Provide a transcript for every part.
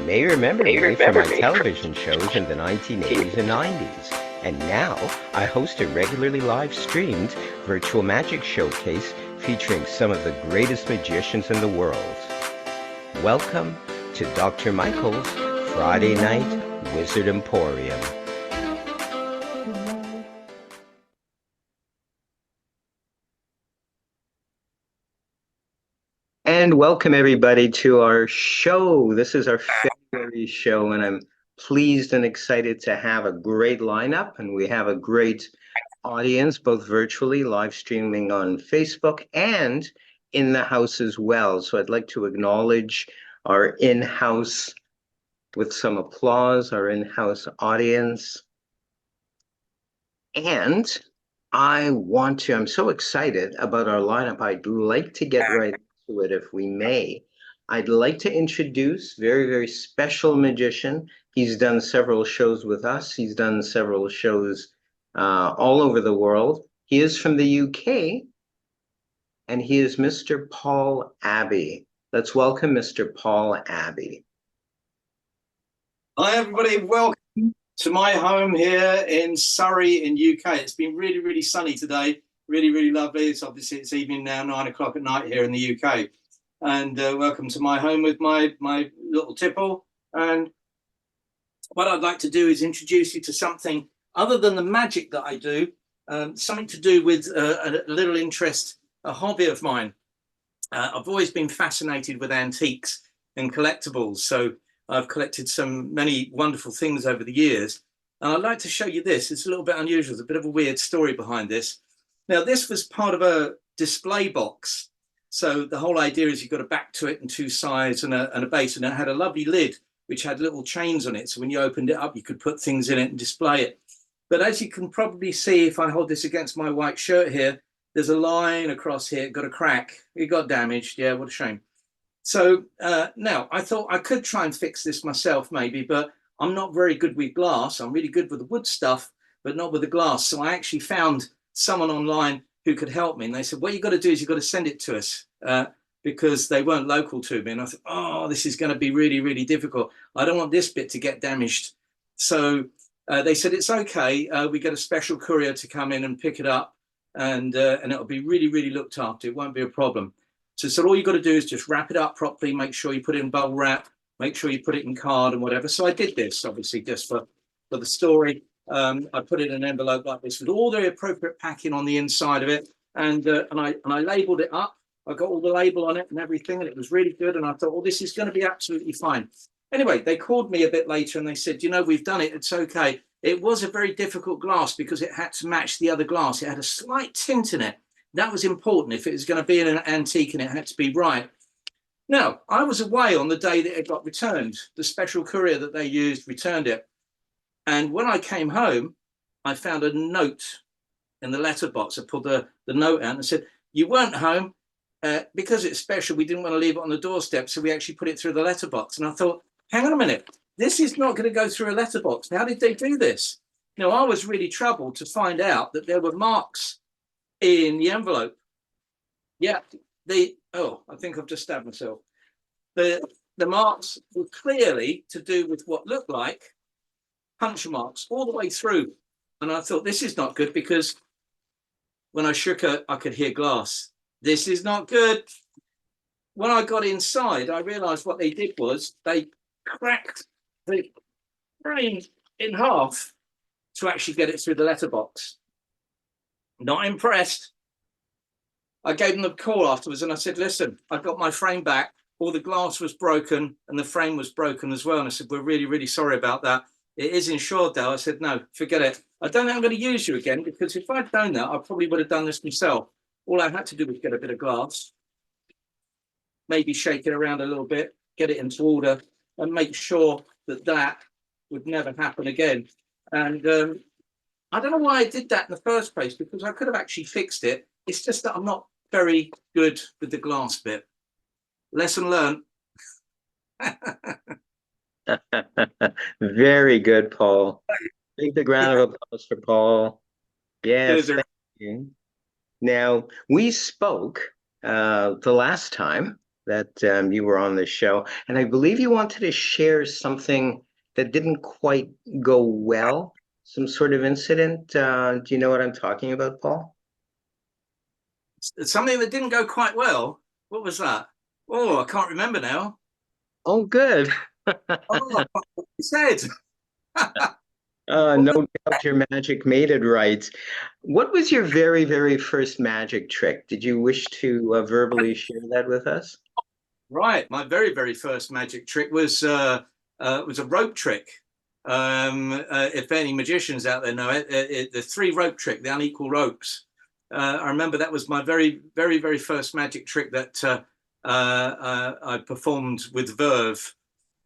may remember me from my television shows in the 1980s and 90s. And now I host a regularly live streamed virtual magic showcase featuring some of the greatest magicians in the world. Welcome to Dr. Michael's Friday Night Wizard Emporium. And welcome everybody to our show. This is our February show, and I'm pleased and excited to have a great lineup, and we have a great audience, both virtually, live streaming on Facebook, and in the house as well. So I'd like to acknowledge our in-house with some applause, our in-house audience. And I'm so excited about our lineup. I'd like to get right into it if we may. I'd like to introduce very, very special magician. He's done several shows with us. He's done several shows all over the world. He is from the UK, and he is Mr. Paul Abbey. Let's welcome Mr. Paul Abbey. Hi, everybody. Welcome to my home here in Surrey in UK. It's been really, really sunny today. Really, really lovely. It's obviously it's evening now, 9 o'clock at night here in the UK. And welcome to my home with my little tipple. And what I'd like to do is introduce you to something other than the magic that I do, something to do with a little interest, a hobby of mine. I've always been fascinated with antiques and collectibles. So I've collected many wonderful things over the years. And I'd like to show you this. It's a little bit unusual. There's a bit of a weird story behind this. Now, this was part of a display box. So the whole idea is you've got a back to it and two sides and a base. And it had a lovely lid, which had little chains on it. So when you opened it up, you could put things in it and display it. But as you can probably see, if I hold this against my white shirt here, there's a line across here. It got a crack. It got damaged. Yeah, what a shame. So now I thought I could try and fix this myself maybe, but I'm not very good with glass. I'm really good with the wood stuff, but not with the glass. So I actually found someone online who could help me. And they said, what you've got to do is you've got to send it to us because they weren't local to me. And I thought, oh, this is going to be really, really difficult. I don't want this bit to get damaged. So they said, it's okay. We get a special courier to come in and pick it up and it'll be really, really looked after. It won't be a problem. So all you've got to do is just wrap it up properly, make sure you put it in bubble wrap, make sure you put it in card and whatever. So I did this, obviously, just for the story. I put it in an envelope like this with all the appropriate packing on the inside of it. And I labeled it up. I got all the label on it and everything, and it was really good. And I thought, well, this is going to be absolutely fine. Anyway, they called me a bit later and they said, you know, we've done it. It's okay. It was a very difficult glass because it had to match the other glass. It had a slight tint in it. That was important if it was going to be an antique and it had to be right. Now, I was away on the day that it got returned. The special courier that they used returned it. And when I came home, I found a note in the letterbox. I pulled the note out and said, you weren't home because it's special. We didn't want to leave it on the doorstep. So we actually put it through the letterbox. And I thought, hang on a minute. This is not going to go through a letterbox. How did they do this? Now, I was really troubled to find out that there were marks in the envelope. Yeah, I think I've just stabbed myself. The marks were clearly to do with what looked like puncture marks all the way through. And I thought, this is not good because when I shook it, I could hear glass. This is not good. When I got inside, I realized what they did was they cracked the frame in half to actually get it through the letterbox. Not impressed. I gave them a call afterwards and I said, listen, I got my frame back. All the glass was broken and the frame was broken as well. And I said, we're really, really sorry about that. It is insured though. I said, no, forget it. I don't think I'm going to use you again because if I'd done that, I probably would have done this myself. All I had to do was get a bit of glass, maybe shake it around a little bit, get it into order and make sure that would never happen again. And I don't know why I did that in the first place because I could have actually fixed it. It's just that I'm not very good with the glass bit. Lesson learned. Very good, Paul. Take the round of applause for Paul. Yes, thank you. Now, we spoke the last time that you were on the show, and I believe you wanted to share something that didn't quite go well, some sort of incident. Do you know what I'm talking about, Paul? Something that didn't go quite well. What was that? Oh, I can't remember now. Oh, good. Oh, what you said. No What doubt your magic made it right. What was your very, very first magic trick? Did you wish to verbally share that with us? Right, my very very first magic trick was a rope trick. If any magicians out there know it, the three rope trick, the unequal ropes. I remember that was my very first magic trick that I performed with verve,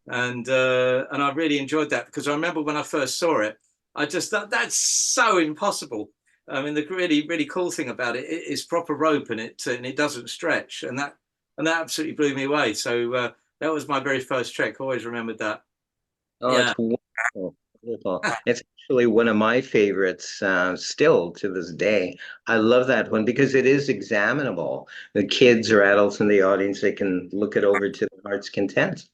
and I really enjoyed that because I remember when I first saw it, I just thought that's so impossible. I mean, the really cool thing about it is proper rope and it doesn't stretch, and that absolutely blew me away. So that was my very first trick. Always remembered that. Oh, Yeah, it's wonderful. Wonderful. It's actually one of my favorites still to this day. I love that one because it is examinable. The kids or adults in the audience, they can look it over to their heart's content.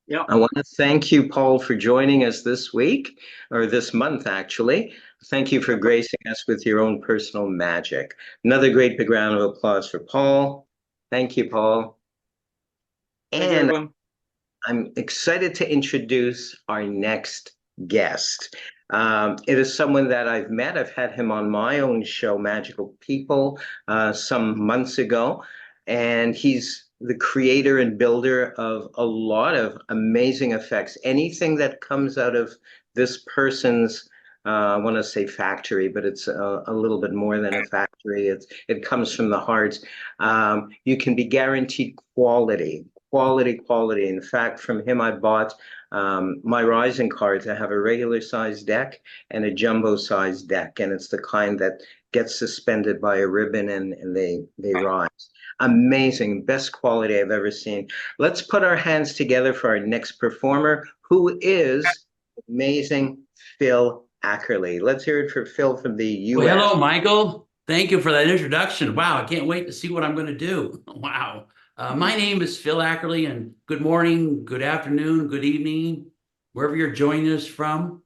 yeah. I want to thank you, Paul, for joining us this week, or this month, actually. Thank you for gracing us with your own personal magic. Another great big round of applause for Paul. Thank you, Paul. Thank you, And everyone. I'm excited to introduce our next guest. It is someone that I've met. I've had him on my own show, Magical People, some months ago, and he's the creator and builder of a lot of amazing effects. Anything that comes out of this person's, I want to say factory, but it's a little bit more than a factory. It comes from the heart. You can be guaranteed quality, quality. In fact, from him, I bought my rising cards. I have a regular size deck and a jumbo size deck, and it's the kind that gets suspended by a ribbon and they rise. Amazing, best quality I've ever seen. Let's put our hands together for our next performer, who is amazing Phil Ackerley. Let's hear it for Phil from the Well, US. hello, Michael. Thank you for that introduction. Wow, I can't wait to see what I'm going to do. Wow. My name is Phil Ackerley, and good morning, good afternoon, good evening, wherever you're joining us from.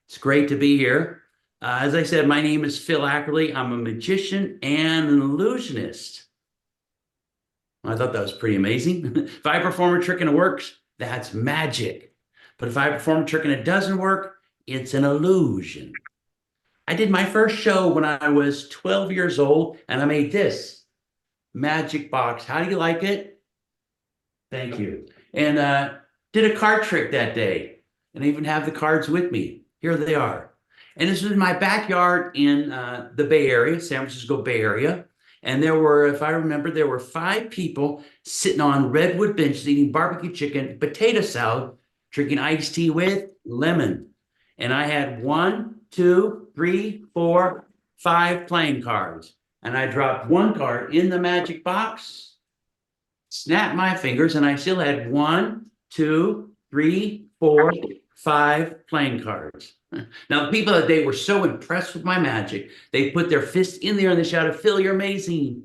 It's great to be here. As I said, my name is Phil Ackerley. I'm a magician and an illusionist. I thought that was pretty amazing. If I perform a trick and it works, that's magic. But if I perform a trick and it doesn't work, it's an illusion. I did my first show when I was 12 years old, and I made this magic box. How do you like it? Thank you. And did a card trick that day, and I even have the cards with me. Here they are. And this was in my backyard in the Bay Area, San Francisco Bay Area. And there were, if I remember, there were 5 people sitting on redwood benches eating barbecue chicken, potato salad, drinking iced tea with lemon. And I had 1, 2, 3, 4, 5 playing cards. And I dropped one card in the magic box, snapped my fingers, and I still had 1, 2, 3, 4, 5 playing cards. Now, the people that day were so impressed with my magic, they put their fists in there and they shouted, Phil, you're amazing.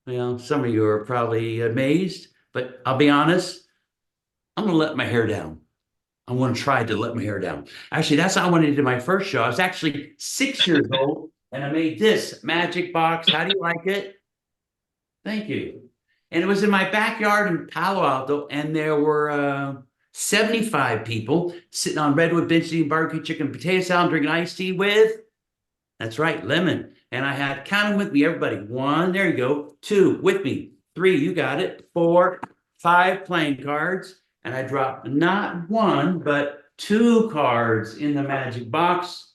Well, some of you are probably amazed, but I'll be honest, I'm going to let my hair down. I want to try to let my hair down. Actually, that's how I went into my first show. I was actually 6 years old and I made this magic box. How do you like it? Thank you. And it was in my backyard in Palo Alto, and there were 75 people sitting on redwood benches eating barbecue chicken, potato salad, drinking iced tea with, that's right, lemon. And I had, count them with me, everybody. 1, there you go. 2, with me. 3, you got it. 4, 5 playing cards. And I dropped not 1, but 2 cards in the magic box.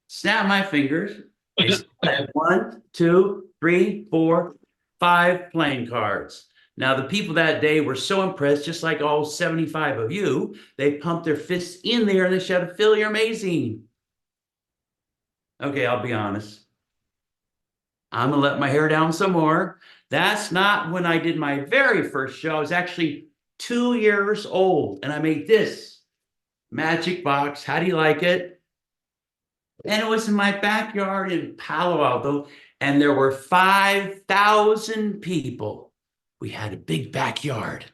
Snap my fingers. I still had 1, 2, 3, 4, 5 playing cards. Now, the people that day were so impressed, just like all 75 of you, they pumped their fists in there and they shouted, Phil, you're amazing. Okay, I'll be honest. I'm going to let my hair down some more. That's not when I did my very first show. I was actually 2 years old and I made this magic box. How do you like it? And it was in my backyard in Palo Alto, and there were 5,000 people we had a big backyard,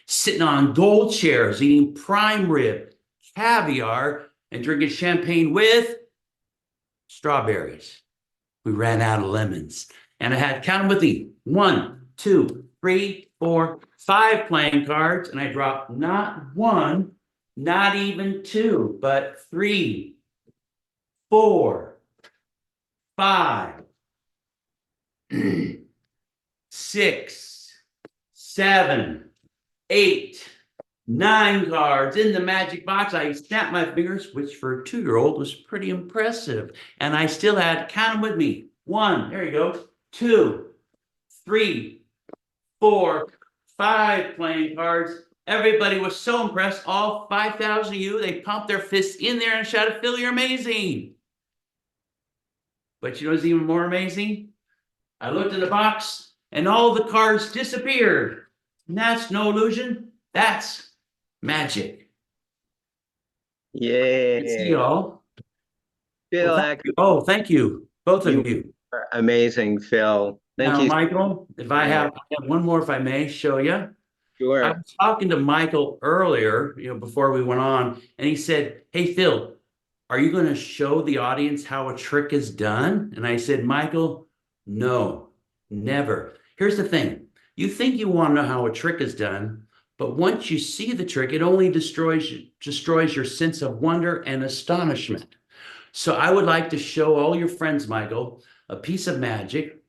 sitting on gold chairs, eating prime rib, caviar, and drinking champagne with strawberries. We ran out of lemons. And I had, count them with me, 1, 2, 3, 4, 5 playing cards. And I dropped not one, not even two, but 3, 4, 5, 6, 7, 8, 9 cards in the magic box. I snapped my fingers, which for a 2-year-old was pretty impressive. And I still had, count them with me, 1, there you go, 2, 3, 4, 5 playing cards. Everybody was so impressed. All 5,000 of you, they pumped their fists in there and shouted, "Phil, you're amazing." But you know what's even more amazing? I looked in the box and all the cards disappeared. And that's no illusion. That's magic. Yay. Good to see y'all. Phil, Oh, thank you, both of you. are amazing, Phil. Thank Now, you. Michael, if I have one more, if I may, show you. I Sure. was talking to Michael earlier, before we went on, and he said, "Hey, Phil, are you going to show the audience how a trick is done?" And I said, "Michael, no, never." Here's the thing. You think you want to know how a trick is done, but once you see the trick, it only destroys your sense of wonder and astonishment. So I would like to show all your friends, Michael, a piece of magic,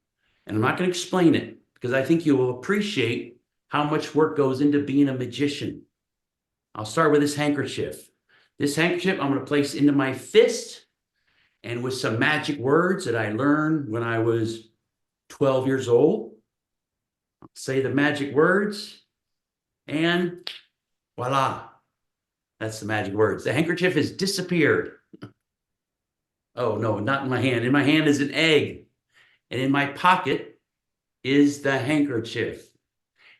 and I'm not going to explain it because I think you will appreciate how much work goes into being a magician. I'll start with this handkerchief. This handkerchief I'm going to place into my fist, and with some magic words that I learned when I was 12 years old, I'll say the magic words, and voila, that's the magic words. The handkerchief has disappeared. Oh, no, not in my hand. In my hand is an egg, and in my pocket is the handkerchief.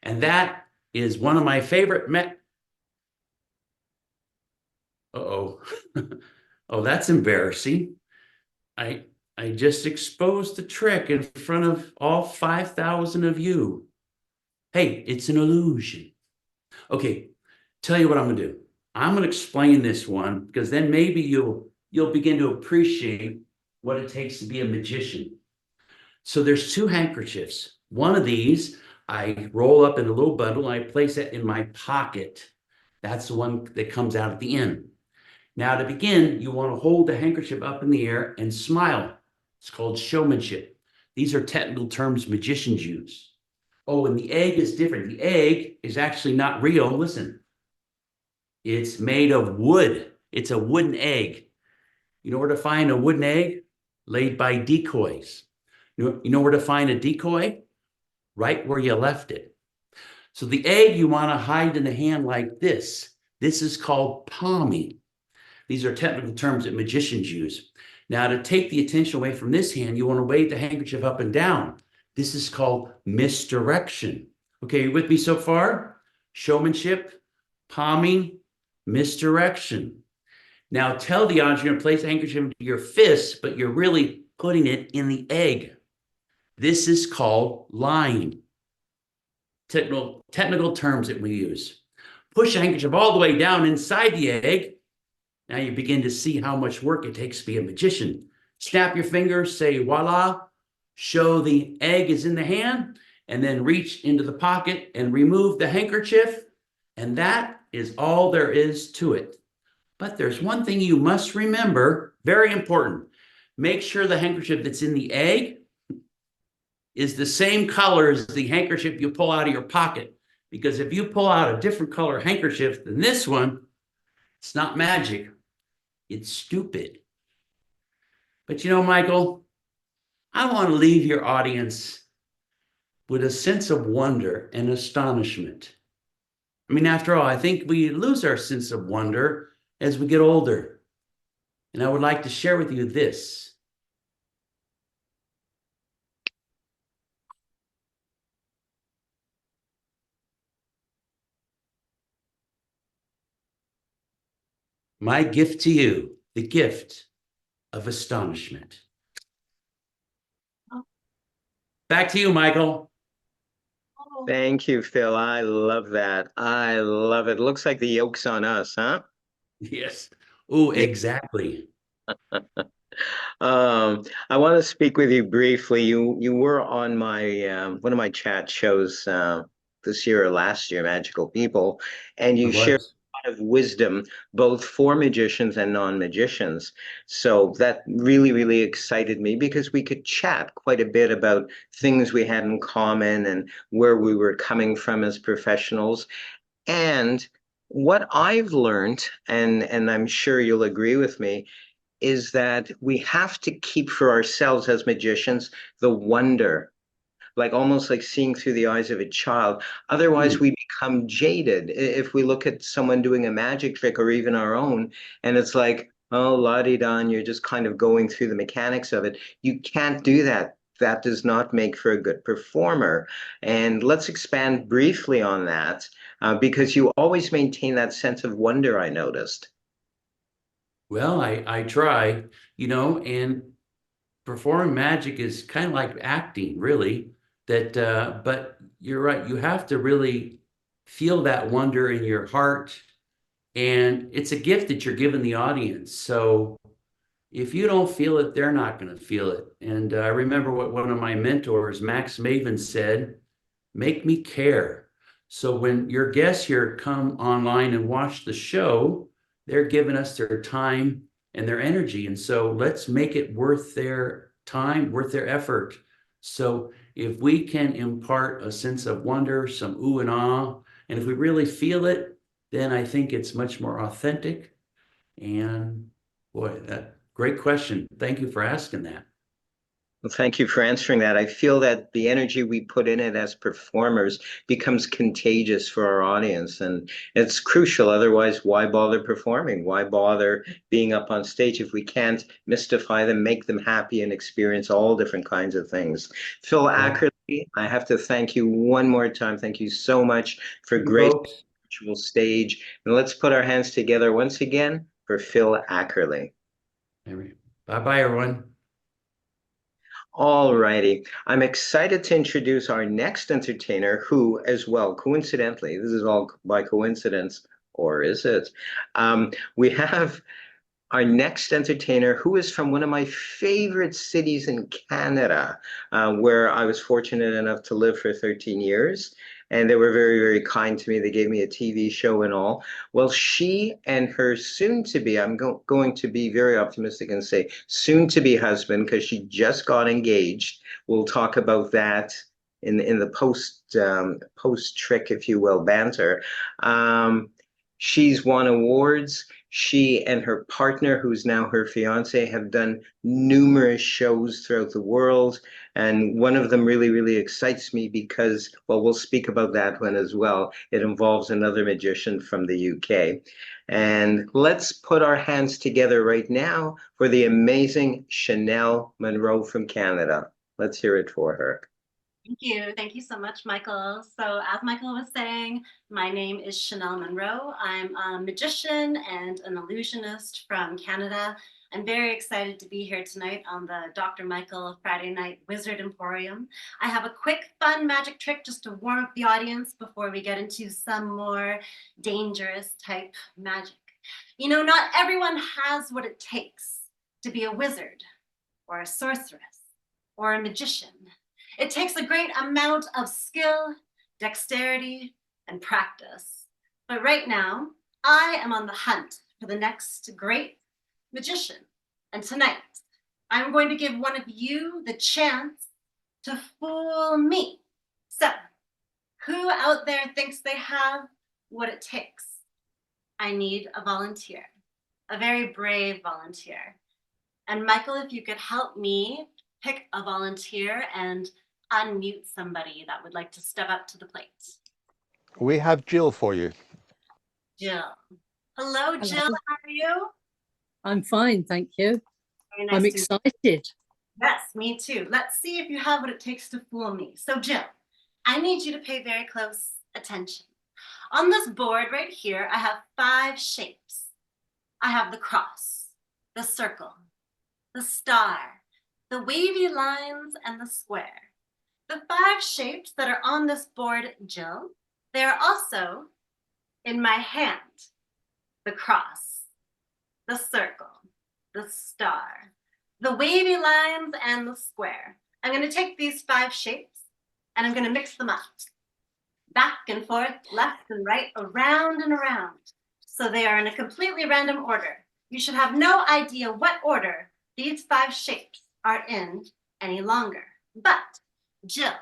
And that is one of my favorite Uh-oh. Oh, that's embarrassing. I just exposed the trick in front of all 5,000 of you. Hey, it's an illusion. Okay, tell you what I'm gonna do. I'm gonna explain this one because then maybe you'll begin to appreciate what it takes to be a magician. So there's 2 handkerchiefs. One of these I roll up in a little bundle and I place it in my pocket. That's the one that comes out at the end. Now, to begin, you want to hold the handkerchief up in the air and smile. It's called showmanship. These are technical terms magicians use. Oh, and the egg is different. The egg is actually not real. Listen, it's made of wood. It's a wooden egg. You know where to find a wooden egg? Laid by decoys. You know where to find a decoy? Right where you left it. So the egg you want to hide in the hand like this. This is called palming. These are technical terms that magicians use. Now, to take the attention away from this hand, you want to wave the handkerchief up and down. This is called misdirection. Okay, you with me so far? Showmanship, palming, misdirection. Now, tell the audience you're going to place the handkerchief into your fist, but you're really putting it in the egg. This is called lying. Technical terms that we use. Push the handkerchief all the way down inside the egg. Now you begin to see how much work it takes to be a magician. Snap your fingers, say voila, show the egg is in the hand, and then reach into the pocket and remove the handkerchief. And that is all there is to it. But there's one thing you must remember, very important. Make sure the handkerchief that's in the egg is the same color as the handkerchief you pull out of your pocket. Because if you pull out a different color handkerchief than this one, it's not magic. It's stupid. But Michael, I want to leave your audience with a sense of wonder and astonishment. I mean, after all, I think we lose our sense of wonder as we get older. And I would like to share with you this. My gift to you, the gift of astonishment. Back to you, Michael. Thank you, Phil. I love that. I love it. Looks like the yoke's on us, huh? Yes. Oh, Yeah. exactly. I want to speak with you briefly. You were on my one of my chat shows this year or last year, Magical People, and It you shared was. a lot of wisdom both for magicians and non-magicians. So that really, really excited me because we could chat quite a bit about things we had in common and where we were coming from as professionals. And what I've learned, and I'm sure you'll agree with me, is that we have to keep for ourselves as magicians the wonder, like almost like seeing through the eyes of a child. Otherwise, Hmm. we become jaded. If we look at someone doing a magic trick or even our own, and it's like, oh, la di da, and you're just kind of going through the mechanics of it. You can't do that. That does not make for a good performer. And let's expand briefly on that because you always maintain that sense of wonder, I noticed. Well, I try, and performing magic is kind of like acting, really. But you're right. You have to really feel that wonder in your heart, and it's a gift that you're giving the audience. So if you don't feel it, they're not going to feel it. And I remember what one of my mentors, Max Maven, said: "Make me care." So when your guests here come online and watch the show, they're giving us their time and their energy. And so let's make it worth their time, worth their effort. So if we can impart a sense of wonder, some ooh and ah, and if we really feel it, then I think it's much more authentic. And boy, that great question. Thank you for asking that. Well, thank you for answering that. I feel that the energy we put in it as performers becomes contagious for our audience, and it's crucial. Otherwise, why bother performing? Why bother being up on stage if we can't mystify them, make them happy, and experience all different kinds of things? Phil Yeah. Ackerley, I have to thank you one more time. Thank you so much for You gracing folks. the virtual stage. And let's put our hands together once again for Phil Ackerley. Bye bye, everyone. All righty. I'm excited to introduce our next entertainer, who, as well, coincidentally, this is all by coincidence, or is it? We have our next entertainer, who is from one of my favorite cities in Canada, where I was fortunate enough to live for 13 years. And they were very, very kind to me. They gave me a TV show and all. Well, she and her soon to be, I'm going to be very optimistic and say soon to be husband, because she just got engaged. We'll talk about that in the post trick, if you will, banter. She's won awards. She and her partner, who's now her fiance, have done numerous shows throughout the world. And one of them really, really excites me because, well, we'll speak about that one as well. It involves another magician from the UK. And let's put our hands together right now for the amazing Chanel Monroe from Canada. Let's hear it for her. Thank you. Thank you so much, Michael. So as Michael was saying, my name is Chanel Monroe. I'm a magician and an illusionist from Canada. I'm very excited to be here tonight on the Dr. Michael Friday Night Wizard Emporium. I have a quick, fun magic trick just to warm up the audience before we get into some more dangerous type magic. You know, not everyone has what it takes to be a wizard or a sorceress or a magician. It takes a great amount of skill, dexterity, and practice. But right now, I am on the hunt for the next great magician. And tonight, I'm going to give one of you the chance to fool me. So, who out there thinks they have what it takes? I need a volunteer, a very brave volunteer. And Michael, if you could help me pick a volunteer and unmute somebody that would like to step up to the plate. We have Jill for you. Jill. Hello, Jill. Hello. How are you? I'm fine, thank you. Very nice I'm to- excited. Yes, me too. Let's see if you have what it takes to fool me. So, Jill, I need you to pay very close attention. On this board right here, I have 5 shapes. I have the cross, the circle, the star, the wavy lines, and the square. The 5 shapes that are on this board, Jill, they are also in my hand. The cross, the circle, the star, the wavy lines, and the square. I'm going to take these 5 shapes and I'm going to mix them up. Back and forth, left and right, around and around. So they are in a completely random order. You should have no idea what order these 5 shapes are in any longer. But Jill,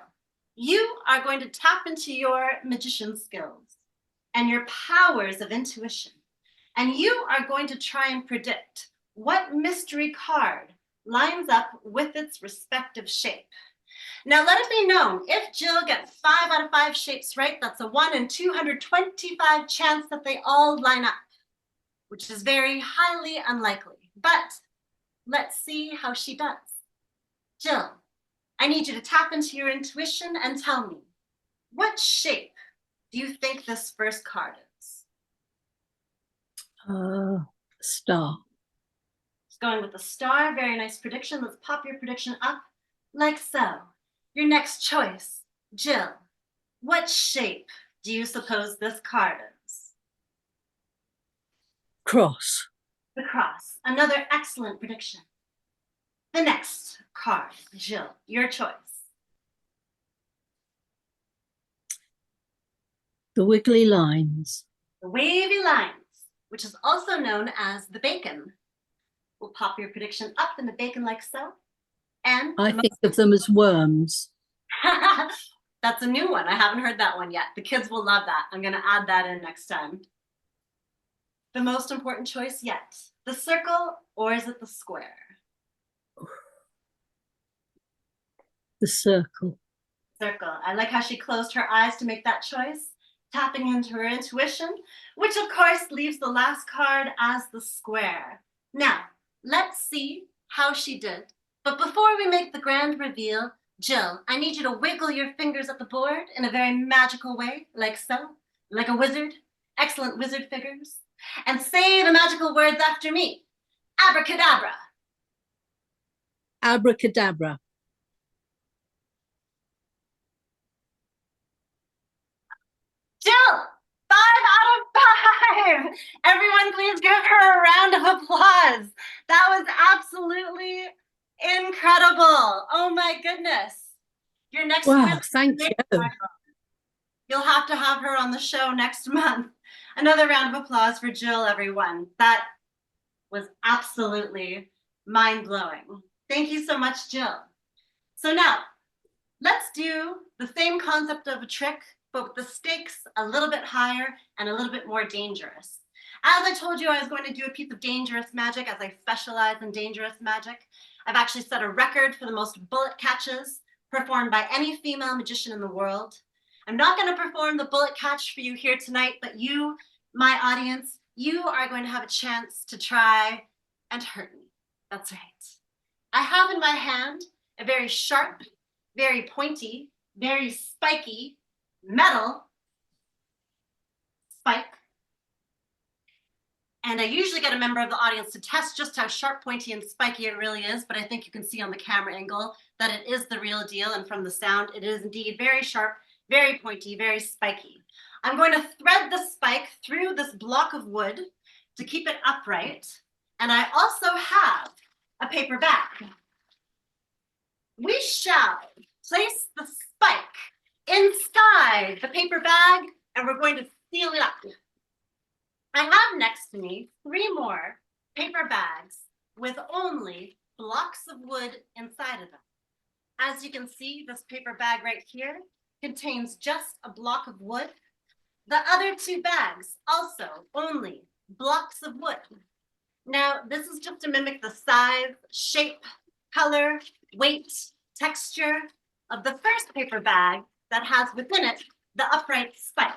you are going to tap into your magician skills and your powers of intuition. And you are going to try and predict what mystery card lines up with its respective shape. Now, let it be known, if Jill gets 5 out of 5 shapes right, that's a 1 in 225 chance that they all line up, which is very highly unlikely. But let's see how she does. Jill, I need you to tap into your intuition and tell me, what shape do you think this first card is? Star. It's going with the star. Very nice prediction. Let's pop your prediction up like so. Your next choice, Jill. What shape do you suppose this card is? Cross. The cross. Another excellent prediction. The next card, Jill, your choice. The wiggly lines. The wavy lines, which is also known as the bacon. We'll pop your prediction up in the bacon like so. And I think of them as worms. that's a new one. I haven't heard that one yet. The kids will love that. I'm going to add that in next time. The most important choice yet, the circle, or is it the square? The circle. Circle. I like how she closed her eyes to make that choice, tapping into her intuition, which of course leaves the last card as the square. Now, let's see how she did. But before we make the grand reveal, Jill, I need you to wiggle your fingers at the board in a very magical way, like so, like a wizard. Excellent wizard figures. And say the magical words after me. Abracadabra. Abracadabra. Jill, 5 out of 5. Everyone please give her a round of applause. That was absolutely incredible. Oh my goodness. Your next Wow, quiz, thank you. you'll have to have her on the show next month. Another round of applause for Jill, everyone. That was absolutely mind-blowing. Thank you so much, Jill. So now, let's do the same concept of a trick, but with the stakes a little bit higher and a little bit more dangerous. As I told you, I was going to do a piece of dangerous magic as I specialize in dangerous magic. I've actually set a record for the most bullet catches performed by any female magician in the world. I'm not going to perform the bullet catch for you here tonight, but you, my audience, you are going to have a chance to try and hurt me. That's right. I have in my hand a very sharp, very pointy, very spiky metal spike. And I usually get a member of the audience to test just how sharp, pointy, and spiky it really is, but I think you can see on the camera angle that it is the real deal, and from the sound, it is indeed very sharp, very pointy, very spiky. I'm going to thread the spike through this block of wood to keep it upright, and I also have a paper bag. We shall place the spike inside the paper bag, and we're going to seal it up. I have next to me 3 more paper bags with only blocks of wood inside of them. As you can see, this paper bag right here contains just a block of wood. The other 2 bags also only blocks of wood. Now, this is just to mimic the size, shape, color, weight, texture of the first paper bag that has within it the upright spike.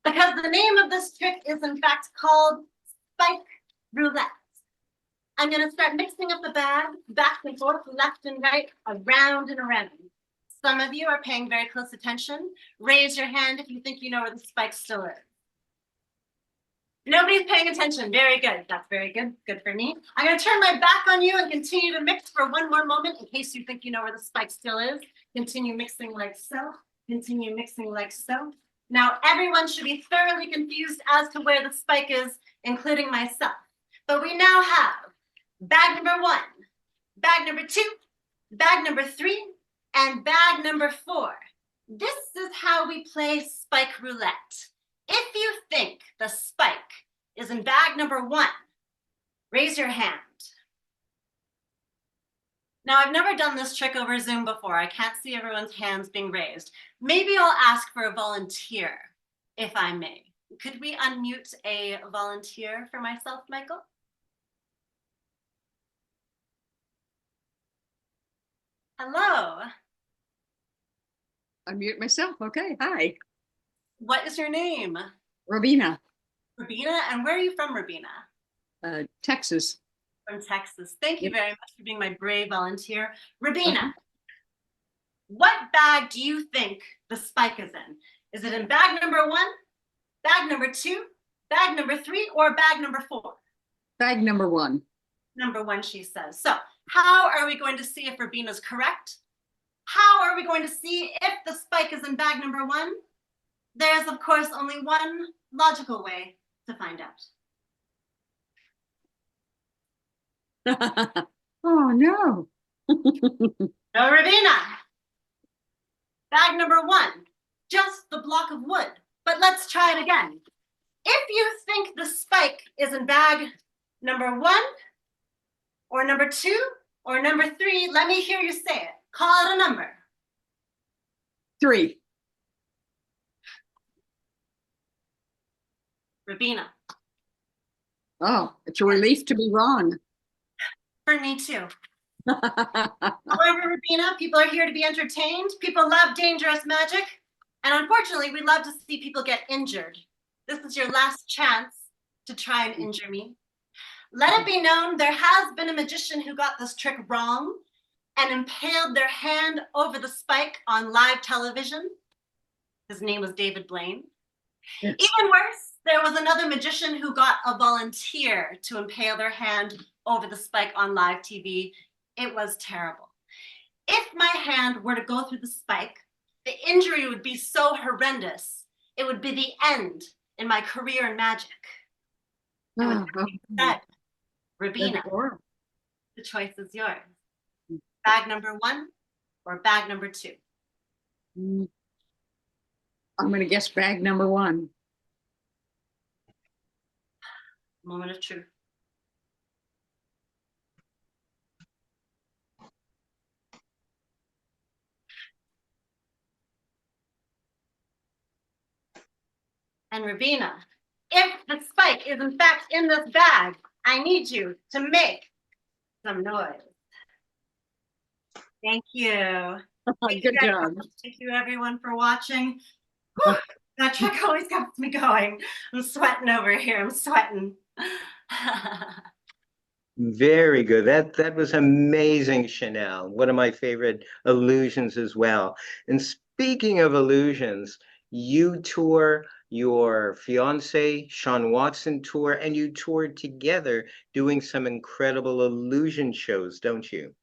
Because the name of this trick is in fact called spike roulette. I'm going to start mixing up the bag back and forth, left and right, around and around. Some of you are paying very close attention. Raise your hand if you think you know where the spike still is. Nobody Nobody's paying attention. Very good. That's very good. Good for me. I'm going to turn my back on you and continue to mix for one more moment in case you think you know where the spike still is. Continue mixing like so. Continue mixing like so. Now, everyone should be thoroughly confused as to where the spike is, including myself. But we now have bag number 1, bag number 2, bag number 3, and bag number 4. This is how we play spike roulette. If you think the spike is in bag number 1, raise your hand. Now, I've never done this trick over Zoom before. I can't see everyone's hands being raised. Maybe I'll ask for a volunteer, if I may. Could we unmute a volunteer for myself, Michael? Hello. Unmute myself. Okay. Hi. What is your name? Robina, Rabina. And where are you from, Rabina? Texas. From Texas. Thank you very much for being my brave volunteer. Rabina, what bag do you think the spike is in? Is it in bag number 1, bag number 2, bag number 3, or bag number 4? Bag number 1. Number 1, she says. So how are we going to see if Rabina's correct? How are we going to see if the spike is in bag number 1? There's, of course, only one logical way to find out. Oh, no. No, Rabina. Bag number 1, just the block of wood. But let's try it again. If you think the spike is in bag number 1, or number 2, or number 3, let me hear you say it. Call it a number. 3. Rabina. Oh, it's a relief to be wrong. For me too. However, Rabina, people are here to be entertained. People love dangerous magic. And unfortunately, we love to see people get injured. This is your last chance to try and injure me. Let it be known there has been a magician who got this trick wrong and impaled their hand over the spike on live television. His name was David Blaine. Yes. Even worse, there was another magician who got a volunteer to impale their hand over the spike on live TV. It was terrible. If my hand were to go through the spike, the injury would be so horrendous, it would be the end in my career in magic. And with that being said, Rabina, the choice is yours. Bag number 1 or bag number 2? I'm going to guess bag number 1. Moment of truth. And Rabina, if the spike is in fact in this bag, I need you to make some noise. Thank you. Good job. Thank you everyone for watching. Whew, that trick always gets me going. I'm sweating over here. I'm sweating. Very good. That was amazing, Chanel. One of my favorite illusions as well. And speaking of illusions, you tour your fiance, Sean Watson tour, and you toured together doing some incredible illusion shows, don't you?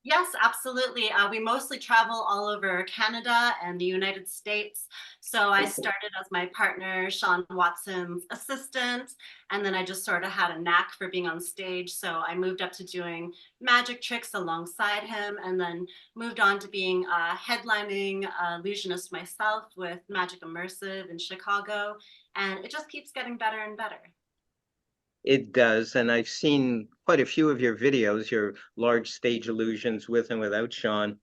Yes, absolutely. We mostly travel all over Canada and the United States. So I started as my partner, Sean Watson's assistant, and then I just sort of had a knack for being on stage. So I moved up to doing magic tricks alongside him, and then moved on to being a headlining illusionist myself with Magic Immersive in Chicago. And it just keeps getting better and better. It does, and I've seen quite a few of your videos, your large stage illusions with and without Sean,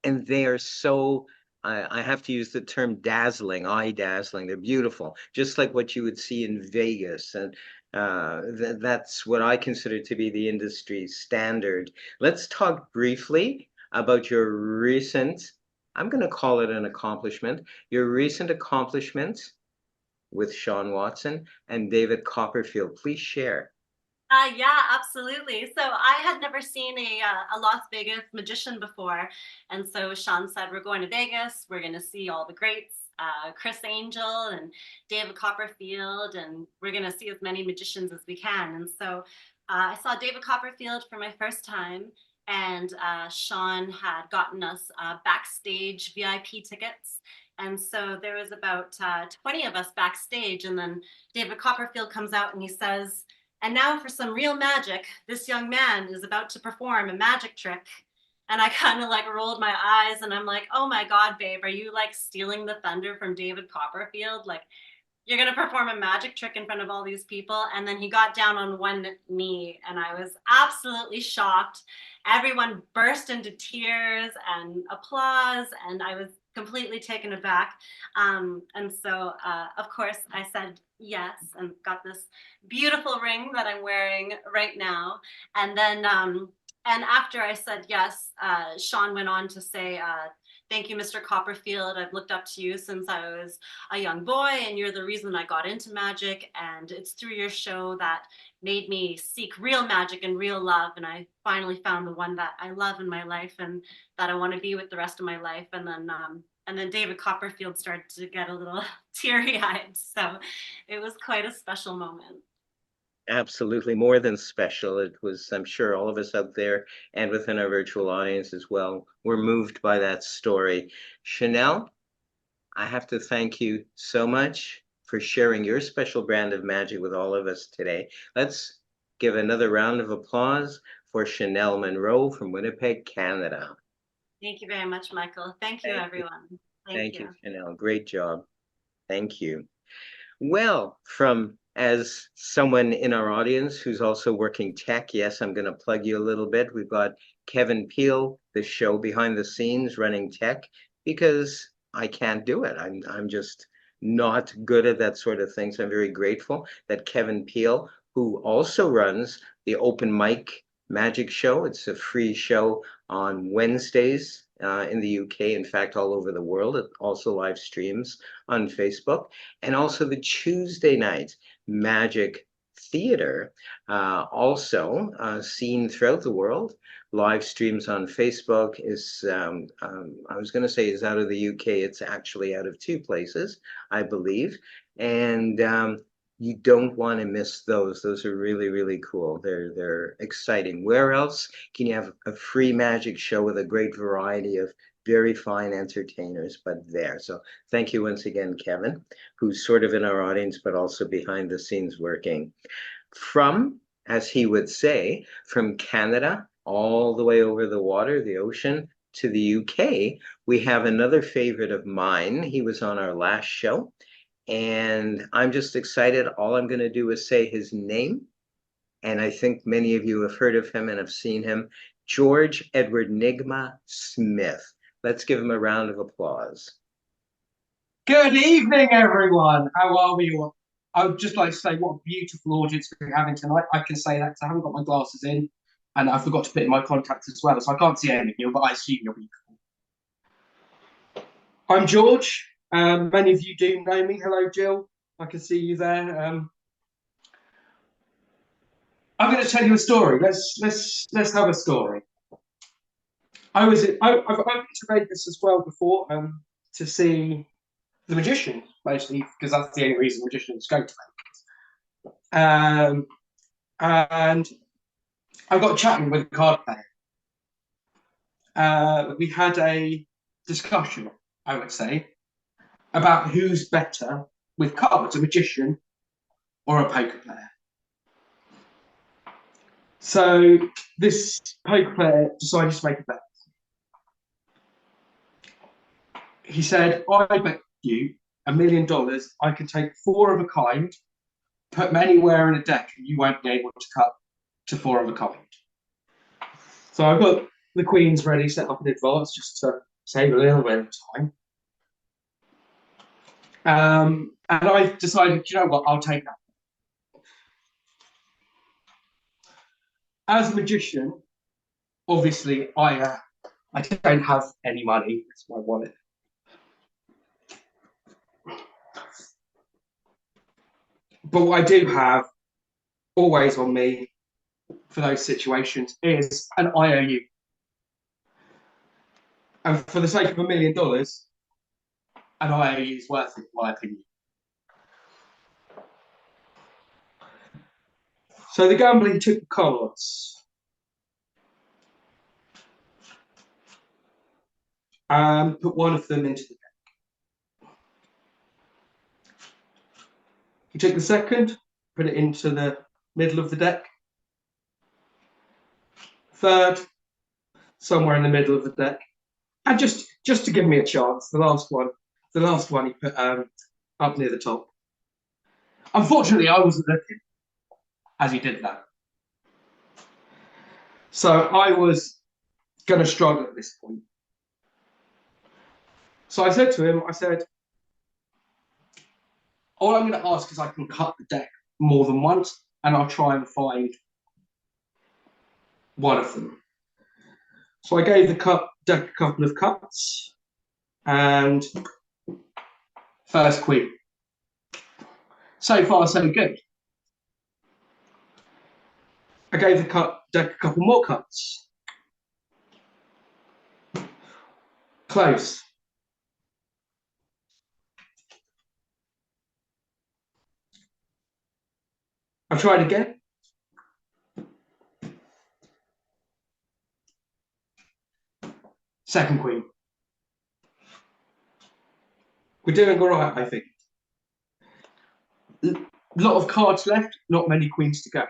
and they are so, I have to use the term dazzling, eye-dazzling. They're beautiful, just like what you would see in Vegas, and that's what I consider to be the industry standard. Let's talk briefly about your recent, I'm going to call it an accomplishment, your recent accomplishments with Sean Watson and David Copperfield. Please share. Yeah, absolutely. So I had never seen a Las Vegas magician before. And so Sean said, we're going to Vegas. We're going to see all the greats, Chris Angel and David Copperfield, and we're going to see as many magicians as we can. And so I saw David Copperfield for my first time. And Sean had gotten us backstage VIP tickets. And so there was about 20 of us backstage. And then David Copperfield comes out and he says, and now for some real magic, this young man is about to perform a magic trick. And I kind of like rolled my eyes and I'm like, oh my God, babe, are you like stealing the thunder from David Copperfield? Like, you're going to perform a magic trick in front of all these people. And then he got down on one knee and I was absolutely shocked. Everyone burst into tears and applause. And I was completely taken aback. And so, of course, I said yes and got this beautiful ring that I'm wearing right now. And then, and after I said yes, Sean went on to say, thank you, Mr. Copperfield. I've looked up to you since I was a young boy, and you're the reason I got into magic. And it's through your show that made me seek real magic and real love. And I finally found the one that I love in my life and that I want to be with the rest of my life. And then David Copperfield started to get a little teary-eyed. So it was quite a special moment. Absolutely, more than special. It was, I'm sure all of us out there and within our virtual audience as well, were moved by that story. Chanel, I have to thank you so much for sharing your special brand of magic with all of us today. Let's give another round of applause for Chanel Monroe from Winnipeg, Canada. Thank you very much, Michael. Thank you, everyone. Thank you, Chanel. Great job. Thank you. Well, from as someone in our audience who's also working tech, yes, I'm going to plug you a little bit. We've got Kevin Peel, the show behind the scenes running tech, because I can't do it. I'm just not good at that sort of thing. So I'm very grateful that Kevin Peel, who also runs the Open Mic Magic Show, it's a free show on Wednesdays in the UK, in fact, all over the world. It also live streams on Facebook. And also the Tuesday night Magic Theater, also seen throughout the world. Live streams on Facebook is, I was going to say is out of the UK. It's actually out of two places, I believe. And you don't want to miss those. Those are really, really cool. They're exciting. Where else can you have a free magic show with a great variety of very fine entertainers, but there. So thank you once again, Kevin, who's sort of in our audience, but also behind the scenes working. From, as he would say, from Canada all the way over the water, the ocean, to the UK, we have another favorite of mine. He was on our last show, and I'm just excited. All I'm going to do is say his name, and I think many of you have heard of him and have seen him, George Edward Nigma Smith. Let's give him a round of applause. Good evening, everyone. How are we all? I would just like to say what a beautiful audience we're having tonight. I can say that because I haven't got my glasses in and I forgot to put in my contacts as well, so I can't see any of you, but I assume you're beautiful. I'm George. Many of you do know me. Hello, Jill. I can see you there. I'm going to tell you a story. Let's have a story. I've been to Vegas as well before to see the magician, mostly because that's the only reason magicians go to Vegas. And I got chatting with a card player. We had a discussion, I would say, about who's better with cards, a magician or a poker player. So this poker player decided to make a bet. He said, I bet you $1 million I can take 4 of a kind, put them anywhere in a deck, and you won't be able to cut to 4 of a kind. So I've got the queens ready, set up in advance, just to save a little bit of time. And I decided, you know what, I'll take that. As a magician, obviously, I don't have any money. It's my wallet. But what I do have always on me for those situations is an IOU. And for the sake of $1 million, an IOU is worth it, in my opinion. So the gambling took the cards and put one of them into the deck. He took the second, put it into the middle of the deck. Third, somewhere in the middle of the deck. And just to give me a chance, the last one he put up near the top. Unfortunately, I wasn't looking as he did that. So I was going to struggle at this point. So I said to him, all I'm going to ask is I can cut the deck more than once, and I'll try and find one of them. So I gave the deck a couple of cuts, and first queen. So far, so good. I gave the deck a couple more cuts. Close. I tried again. Second queen. We're doing all right, I think. A lot of cards left, not many queens to go.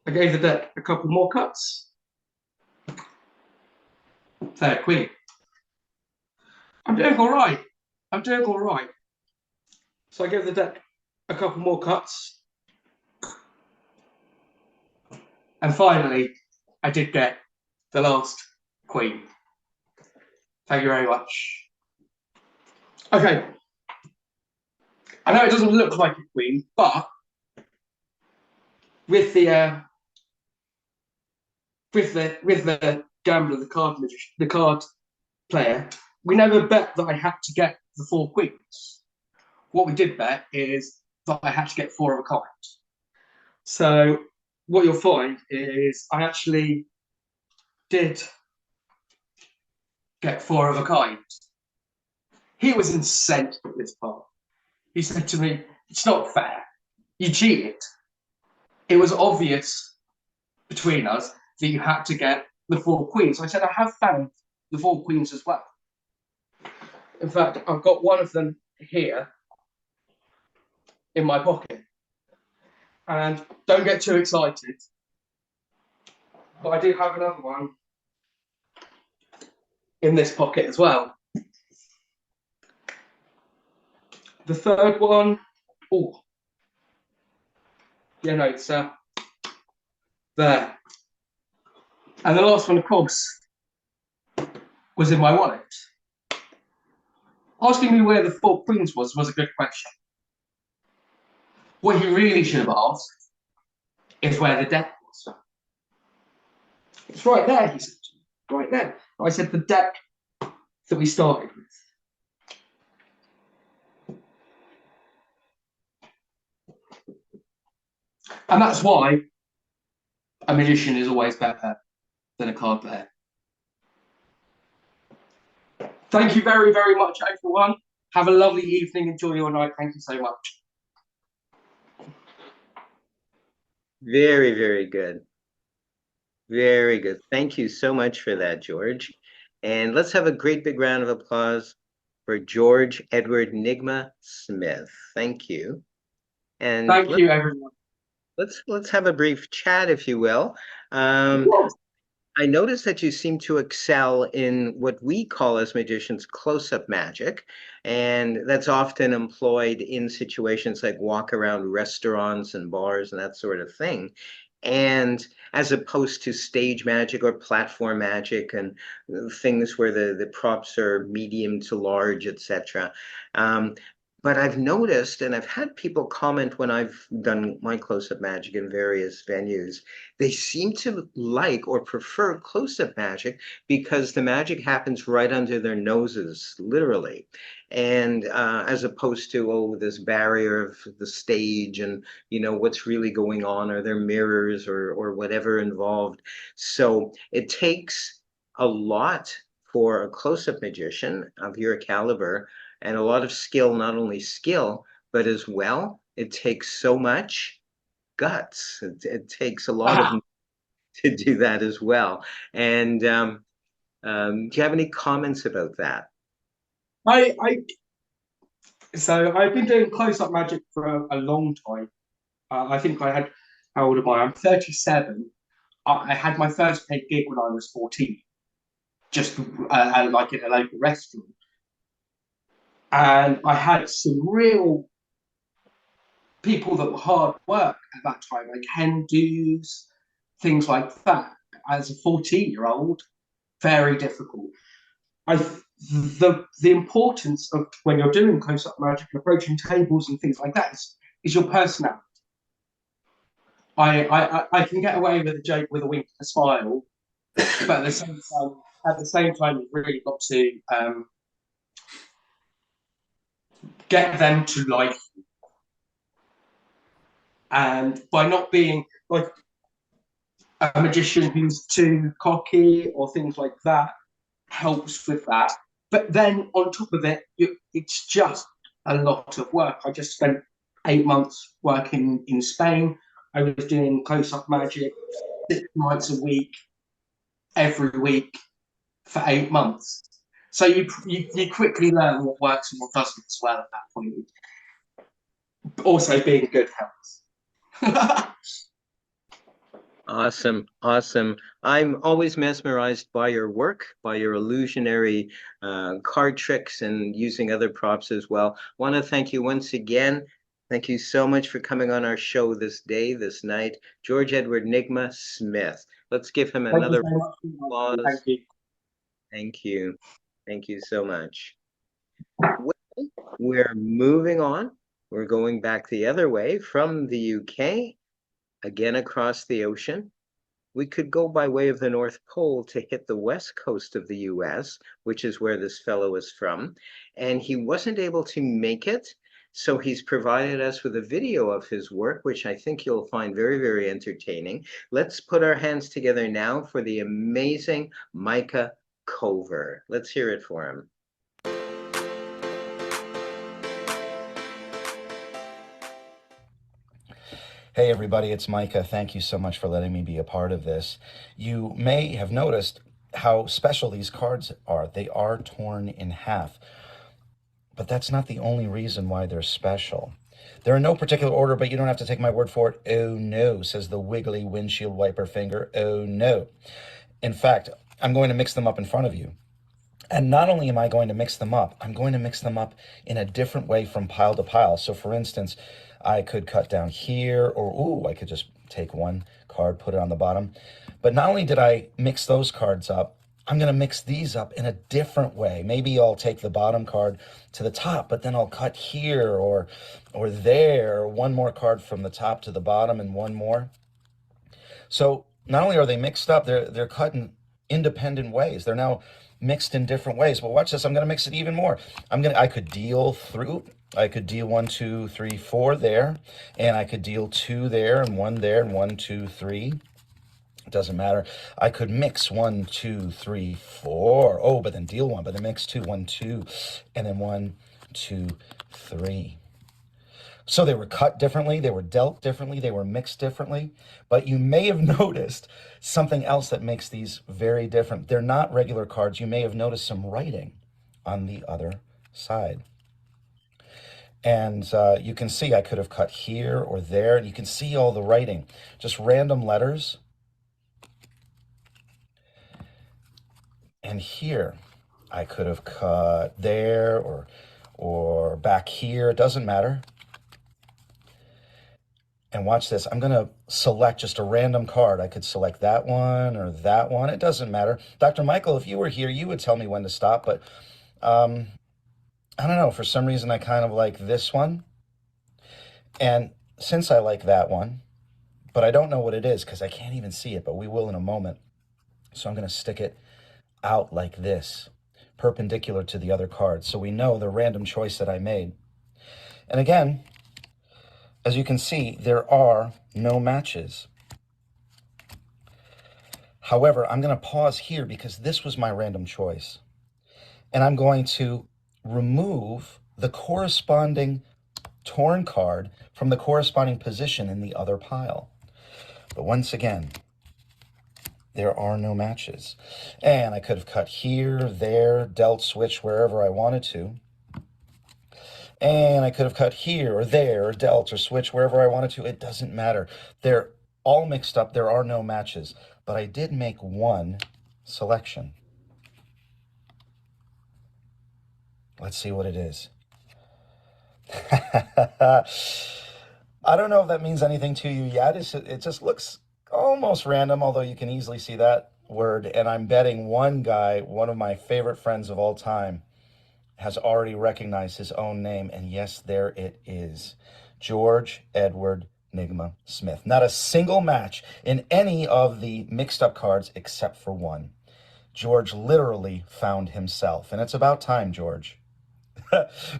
I gave the deck a couple more cuts. Third queen. I'm doing all right. So I gave the deck a couple more cuts. And finally, I did get the last queen. Thank you very much. Okay. I know it doesn't look like a queen, but with the gambler, the card player, we never bet that I had to get the 4 queens. What we did bet is that I had to get 4 of a kind. So what you'll find is I actually did get 4 of a kind. He was incensed at this part. He said to me, "It's not fair. You cheated. It was obvious between us that you had to get the 4 queens." I said, "I have found the 4 queens as well. In fact, I've got one of them here in my pocket. And don't get too excited, but I do have another one in this pocket as well. The third one, oh, yeah, no, it's there. And the last one, of course, was in my wallet. Asking me where the 4 queens was a good question. What he really should have asked is where the deck was. It's right there, he said. Right there. I said the deck that we started with. And that's why a magician is always better than a card player. Thank you very, very much, everyone. Have a lovely evening. Enjoy your night. Thank you so much. Very, very good. Very good. Thank you so much for that, George. And let's have a great big round of applause for George Edward Nigma Smith. Thank you. And thank you, everyone. Let's have a brief chat, if you will. I noticed that you seem to excel in what we call as magicians close-up magic, and that's often employed in situations like walk around restaurants and bars and that sort of thing. And as opposed to stage magic or platform magic and things where the props are medium to large, etc. But I've noticed, and I've had people comment when I've done my close-up magic in various venues, they seem to like or prefer close-up magic because the magic happens right under their noses, literally. And as opposed to, oh, this barrier of the stage and, what's really going on, are there mirrors or whatever involved. So it takes a lot for a close-up magician of your caliber and a lot of skill, not only skill, but as well, it takes so much guts. It takes a lot of to do that as well. And do you have any comments about that? So I've been doing close-up magic for a long time. I think how old am I? I'm 37. I had my first paid gig when I was 14, just like in a local restaurant. And I had some real people that were hard work at that time, like hen do's, things like that. As a 14-year-old, very difficult. The importance of when you're doing close-up magic and approaching tables and things like that is your personality. I can get away with a joke with a wink and a smile, but at the same time, you've really got to get them to like you. And by not being like a magician who's too cocky or things like that helps with that. But then on top of it, it's just a lot of work. I just spent 8 months working in Spain. I was doing close-up magic 6 nights a week, every week for 8 months. So you quickly learn what works and what doesn't as well at that point. Also being good helps. Awesome, awesome. I'm always mesmerized by your work, by your illusionary card tricks and using other props as well. Want to thank you once again. Thank you so much for coming on our show this day, this night. George Edward Nigma Smith. Let's give him another applause. Thank you. Thank you. Thank you so much. Well, we're moving on. We're going back the other way from the UK, again across the ocean. We could go by way of the North Pole to hit the west coast of the US, which is where this fellow is from. And he wasn't able to make it. So he's provided us with a video of his work, which I think you'll find very, very entertaining. Let's put our hands together now for the amazing Micah Cover. Let's hear it for him. Hey everybody, it's Micah. Thank you so much for letting me be a part of this. You may have noticed how special these cards are. They are torn in half. But that's not the only reason why they're special. They're in no particular order, but you don't have to take my word for it. Oh no, says the wiggly windshield wiper finger. Oh no. In fact, I'm going to mix them up in front of you. And not only am I going to mix them up, I'm going to mix them up in a different way from pile to pile. So for instance, I could cut down here, or I could just take one card, put it on the bottom. But not only did I mix those cards up, I'm going to mix these up in a different way. Maybe I'll take the bottom card to the top, but then I'll cut here or there, or one more card from the top to the bottom and one more. So not only are they mixed up, they're cut in independent ways. They're now mixed in different ways. But watch this, I'm going to mix it even more. I could deal 1, 2, 3, 4 there, and I could deal 2 there and 1 there and 1, 2, 3. It doesn't matter. I could mix 1, 2, 3, 4. Oh, but then deal 1, but then mix 2, 1, 2, and then 1, 2, 3. So they were cut differently, they were dealt differently, they were mixed differently, but you may have noticed something else that makes these very different. They're not regular cards. You may have noticed some writing on the other side. And you can see I could have cut here or there, and you can see all the writing, just random letters. And here I could have cut there or back here, it doesn't matter. And watch this, I'm gonna select just a random card. I could select that one or that one, it doesn't matter. Dr. Michael, if you were here, you would tell me when to stop, but I don't know, for some reason I kind of like this one. And since I like that one, but I don't know what it is because I can't even see it, but we will in a moment. So I'm going to stick it out like this, perpendicular to the other card. So we know the random choice that I made. And again, as you can see, there are no matches. However, I'm going to pause here because this was my random choice. And I'm going to remove the corresponding torn card from the corresponding position in the other pile. But once again, there are no matches. And I could have cut here, there, dealt, switch wherever I wanted to. And I could have cut here or there, or dealt, or switch wherever I wanted to. It doesn't matter. They're all mixed up. There are no matches. But I did make one selection. Let's see what it is. I don't know if that means anything to you yet. It just looks almost random, although you can easily see that word. And I'm betting one guy, one of my favorite friends of all time, has already recognized his own name. And yes, there it is. George Edward Nigma Smith. Not a single match in any of the mixed up cards except for one. George literally found himself. And it's about time, George.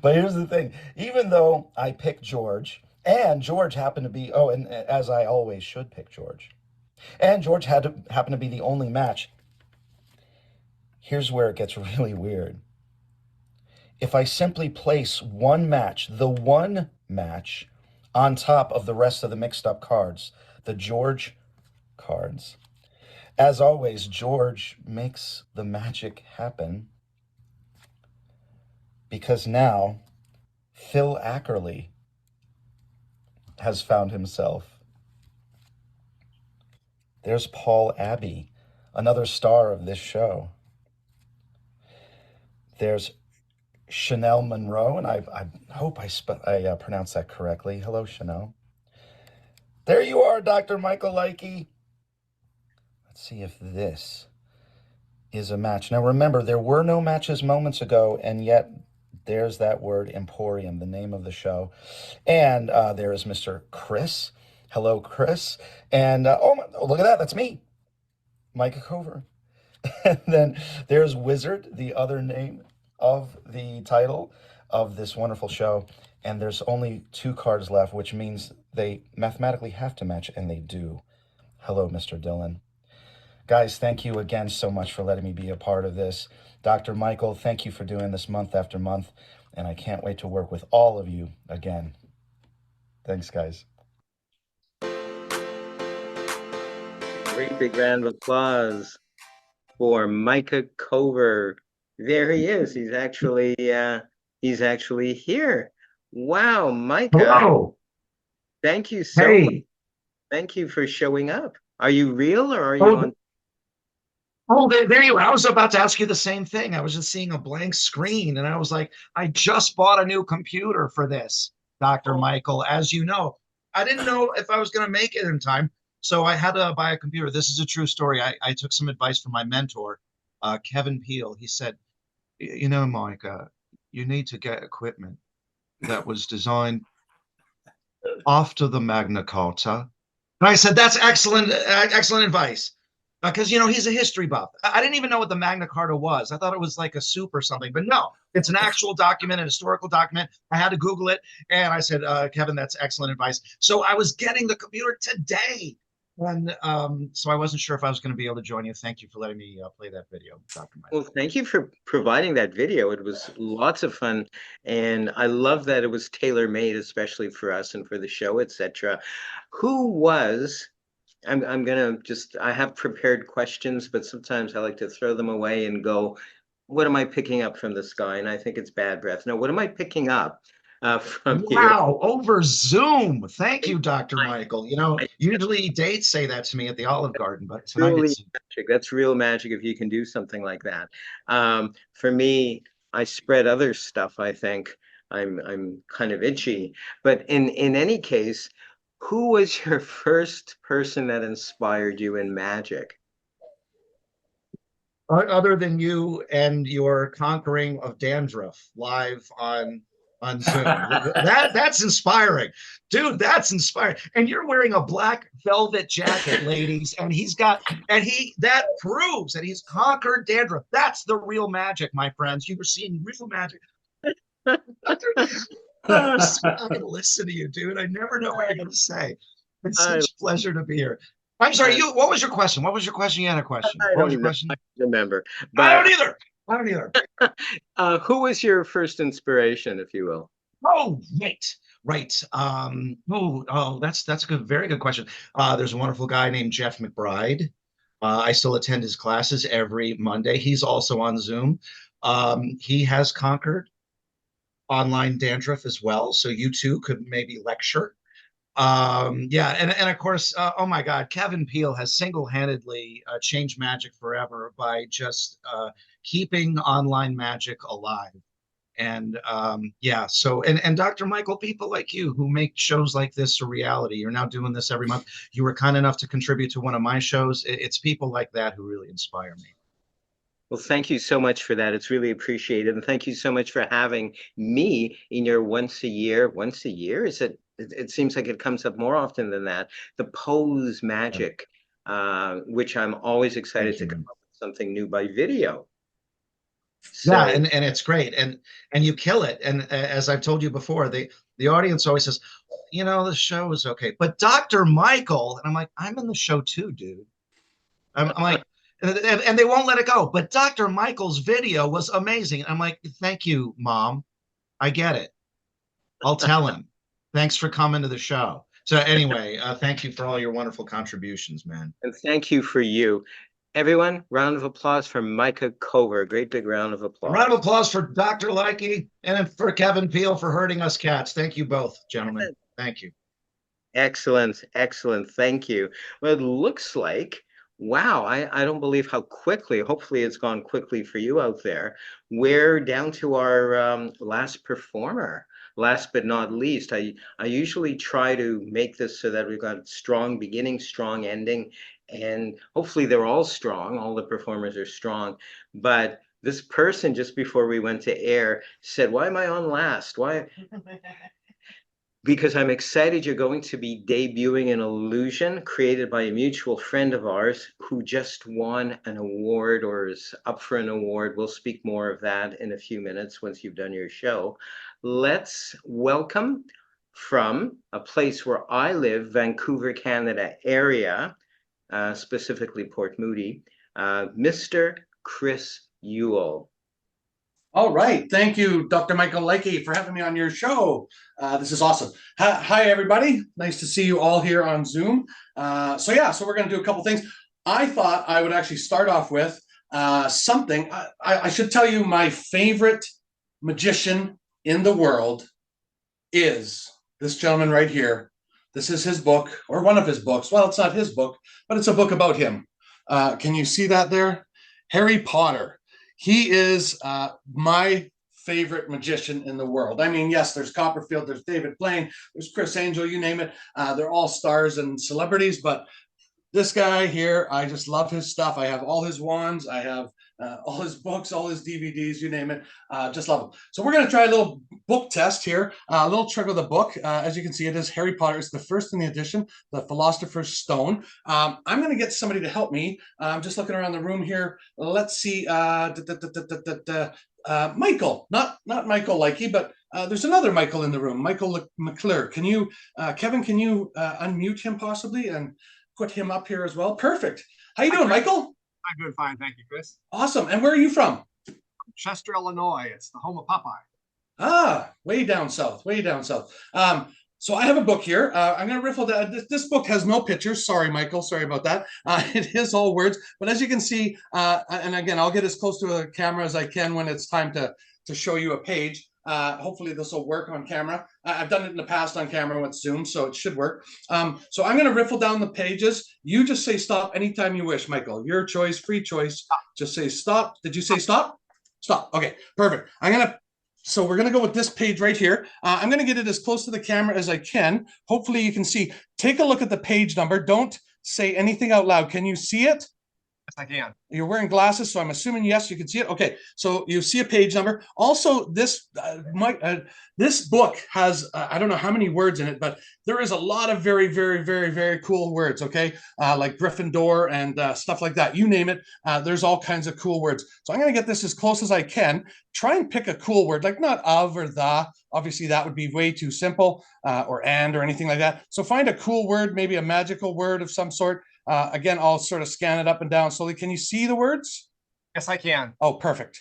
But here's the thing. Even though I picked George, and George happened to be, oh, and as I always should pick George, and George happened to be the only match, here's where it gets really weird. If I simply place one match, the one match, on top of the rest of the mixed up cards, the George cards, as always, George makes the magic happen because now Phil Ackerley has found himself. There's Paul Abbey, another star of this show. There's Chanel Monroe, and I hope I pronounced that correctly. Hello, Chanel. There you are, Dr. Michael Likey. Let's see if this is a match. Now, remember, there were no matches moments ago, and yet there's that word, Emporium, the name of the show. And there is Mr. Chris. Hello, Chris. And, oh, look at that. That's me, Micah Cover. And then there's Wizard, the other name of the title of this wonderful show. And there's only two cards left, which means they mathematically have to match, and they do. Hello, Mr. Dillon. Guys, thank you again so much for letting me be a part of this. Dr. Michael, thank you for doing this month after month, and I can't wait to work with all of you again. Thanks, guys. Great big round of applause for Micah Cover. There he is. He's actually here. Wow, Micah. Hello. Thank you so much. Thank you for showing up. Are you real or are you on? Oh, there you are. I was about to ask you the same thing. I was just seeing a blank screen and I was like, I just bought a new computer for this, Dr. Michael. As you know, I didn't know if I was going to make it in time. So I had to buy a computer. This is a true story. I took some advice from my mentor, Kevin Peel. He said, you know, Micah, you need to get equipment that was designed after the Magna Carta. And I said, that's excellent advice. Because, you know, he's a history buff. I didn't even know what the Magna Carta was. I thought it was like a soup or something. But no, it's an actual document, an historical document. I had to Google it. And I said, Kevin, that's excellent advice. So I was getting the computer today. And so I wasn't sure if I was going to be able to join you. Thank you for letting me play that video, Dr. Michael. Well, thank you for providing that video. It was lots of fun. And I love that it was tailor-made, especially for us and for the show, etc. Who was... I'm gonna I have prepared questions, but sometimes I like to throw them away and go, what am I picking up from the sky? And I think it's bad breath. No, what am I picking up from you? Wow, over Zoom. Thank you, Dr. Michael. You know, usually dates say that to me at the Olive Garden, but tonight it's magic. That's real magic if you can do something like that. For me, I spread other stuff, I think. I'm kind of itchy. But in any case, who was your first person that inspired you in magic? other than you and your conquering of dandruff live on Zoom. That's inspiring. Dude, that's inspiring. And you're wearing a black velvet jacket, ladies, and that proves that he's conquered dandruff. That's the real magic, my friends. You were seeing real magic. I can listen to you, dude. I never know what you're going to say. It's such a pleasure to be here. I'm sorry. What was your question? What was your question? You had a question. What was your question? I don't remember. I don't either. I don't either. Who was your first inspiration, if you will? Oh, right. That's a good, very good question. There's a wonderful guy named Jeff McBride. I still attend his classes every Monday. He's also on Zoom. He has conquered online dandruff as well, so you too could maybe lecture. Yeah, and of course, oh my God, Kevin Peele has single-handedly changed magic forever by just keeping online magic alive. And yeah, so and Dr. Michael, people like you who make shows like this a reality. You're now doing this every month. You were kind enough to contribute to one of my shows. It's people like that who really inspire me. Well, thank you so much for that. It's really appreciated. And thank you so much for having me in your once a year. Is it? It seems like it comes up more often than that. The Pose Magic, which I'm always excited to come up with something new by video. So, yeah, and it's great, and you kill it. And as I've told you before, the audience always says, you know, the show is okay, but Dr. Michael, and I'm like, I'm in the show too, dude. I'm like, and they won't let it go. But Dr. Michael's video was amazing. I'm like, thank you, Mom. I get it. I'll tell him. Thanks for coming to the show. So anyway, thank you for all your wonderful contributions, man. And thank you for you. Everyone, round of applause for Micah Cover. A great big round of applause. A round of applause for Dr. Likey and for Kevin Peele for hurting us cats. Thank you both, gentlemen. Thank you. Excellent, excellent. Thank you. Well, it looks like, wow, I don't believe how quickly, hopefully it's gone quickly for you out there. We're down to our last performer. Last but not least, I usually try to make this so that we've got strong beginning, strong ending, and hopefully they're all strong. All the performers are strong. But this person, just before we went to air, said, why am I on last? Why? Because I'm excited you're going to be debuting an illusion created by a mutual friend of ours who just won an award or is up for an award. We'll speak more of that in a few minutes once you've done your show. Let's welcome from a place where I live, Vancouver, Canada area, specifically Port Moody, Mr. Chris Ewell. All right. Thank you, Dr. Michael Likey, for having me on your show. This is awesome. Hi, everybody. Nice to see you all here on Zoom. So we're going to do a couple things. I thought I would actually start off with something. I should tell you my favorite magician in the world is this gentleman right here. This is his book, or one of his books. Well, it's not his book, but it's a book about him. Can you see that there? Harry Potter. He is my favorite magician in the world. I mean, yes, there's Copperfield, there's David Blaine, there's Chris Angel, you name it. They're all stars and celebrities, but this guy here, I just love his stuff. I have all his wands. I have all his books, all his DVDs, you name it. Just love them. So we're going to try a little book test here, a little trick of the book. As you can see, it is Harry Potter. It's the first in the edition, The Philosopher's Stone. I'm going to get somebody to help me. I'm just looking around the room here. Let's see. Michael, not Michael Likey, but there's another Michael in the room, Michael McClure. Can you, Kevin, can you unmute him possibly and put him up here as well? Perfect. How you doing, Michael? I'm doing fine, thank you, Chris. Awesome. And where are you from? Chester, Illinois. It's the home of Popeye. Ah, way down south, way down south. So I have a book here. I'm going to riffle that. This book has no pictures. Sorry, Michael. Sorry about that. It is all words. But as you can see, and again, I'll get as close to a camera as I can when it's time to show you a page. Hopefully this will work on camera. I've done it in the past on camera with Zoom, so it should work. So I'm going to riffle down the pages. You just say stop anytime you wish, Michael. Your choice, free choice. Stop. Just say stop. Did you say stop? Stop. Okay, perfect. So we're going to go with this page right here. I'm going to get it as close to the camera as I can. Hopefully you can see. Take a look at the page number. Don't say anything out loud. Can you see it? Yes, I can. You're wearing glasses, so I'm assuming yes, you can see it. Okay, so you see a page number. Also, this this book has I don't know how many words in it, but there is a lot of very, very, very, very cool words. Okay, like Gryffindor and stuff like that. You name it. There's all kinds of cool words. So I'm going to get this as close as I can. Try and pick a cool word, like not of or the. Obviously, that would be way too simple, or and or anything like that. So find a cool word, maybe a magical word of some sort. Again, I'll sort of scan it up and down slowly. Can you see the words? Yes, I can. Oh, perfect.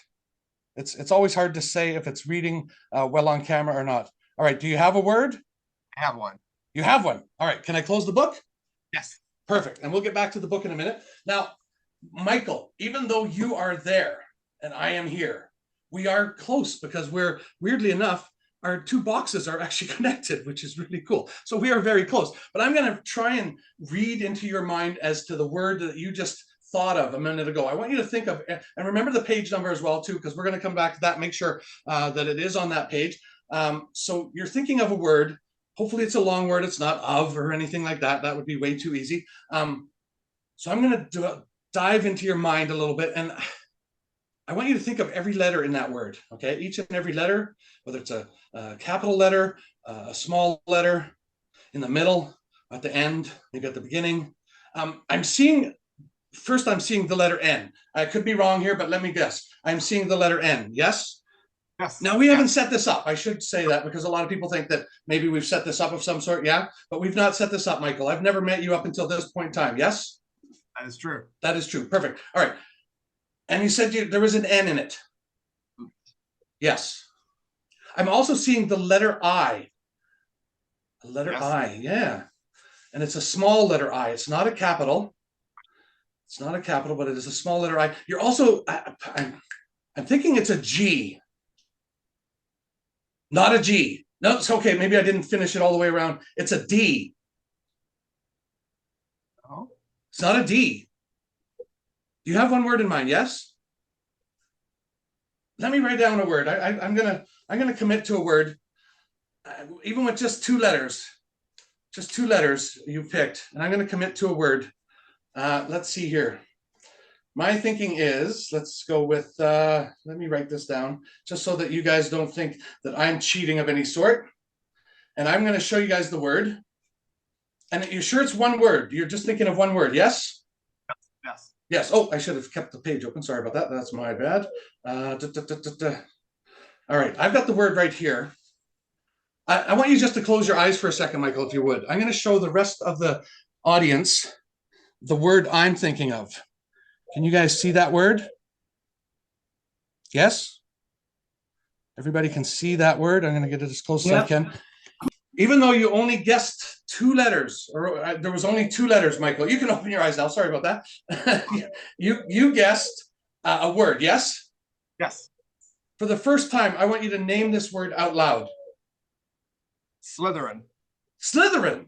It's always hard to say if it's reading well on camera or not. All right, do you have a word? I have one. You have one. All right, can I close the book? Yes. Perfect, and we'll get back to the book in a minute. Now, Michael, even though you are there and I am here, we are close because we're, weirdly enough, our two boxes are actually connected, which is really cool. So we are very close. But I'm going to try and read into your mind as to the word that you just thought of a minute ago. I want you to think of, and remember the page number as well, too, because we're going to come back to that, make sure that it is on that page. So you're thinking of a word. Hopefully it's a long word. It's not of or anything like that. That would be way too easy. So I'm going to dive into your mind a little bit. And I want you to think of every letter in that word, okay? Each and every letter, whether it's a capital letter, a small letter, in the middle, at the end, maybe at the beginning. I'm seeing the letter N. I could be wrong here, but let me guess. I'm seeing the letter N, yes? Yes. Now, we haven't set this up. I should say that because a lot of people think that maybe we've set this up of some sort, yeah? But we've not set this up, Michael. I've never met you up until this point in time, yes? That is true. That is true, perfect. All right. And you said there was an N in it. Yes. I'm also seeing the letter I. The letter Yes. I, yeah. And it's a small letter I. It's not a capital. It's not a capital, but it is a small letter I. You're also, I'm thinking it's a G. Not a G. No, it's okay. Maybe I didn't finish it all the way around. It's a D. Oh. It's not a D. You have one word in mind, yes? Let me write down a word. I'm gonna commit to a word, even with just two letters. Just two letters you picked, and I'm gonna commit to a word. Let's see here. My thinking is, let's go with, let me write this down, just so that you guys don't think that I'm cheating of any sort. And I'm gonna show you guys the word. And you're sure it's one word? You're just thinking of one word, yes? Yes. Yes. Oh, I should have kept the page open. Sorry about that. That's my bad. All right. I've got the word right here. I want you just to close your eyes for a second, Michael, if you would. I'm going to show the rest of the audience the word I'm thinking of. Can you guys see that word? Yes? Everybody can see that word. I'm going to get it as close as I can. Even though you only guessed two letters, or there was only two letters, Michael. You can open your eyes now. Sorry about that. you guessed a word, yes? Yes. For the first time, I want you to name this word out loud. Slytherin. Slytherin.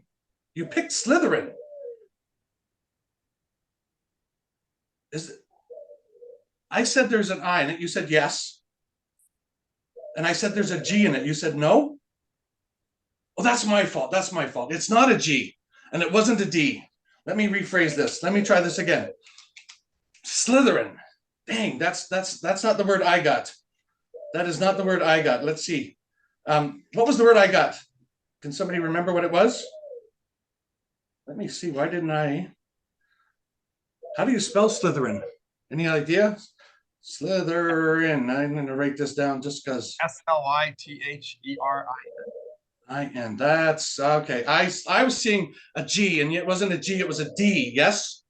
You picked Slytherin. I said there's an I in it. You said yes. And I said there's a G in it. You said no. Oh, that's my fault. That's my fault. It's not a G, and it wasn't a D. Let me rephrase this. Let me try this again. Slytherin. Dang, that's not the word I got. That is not the word I got. Let's see. What was the word I got? Can somebody remember what it was? Let me see. Why didn't I? How do you spell Slytherin? Any idea? Slytherin. I'm going to write this down just because. Slytherin. And that's okay. I was seeing a G, and it wasn't a G, it was a D, yes?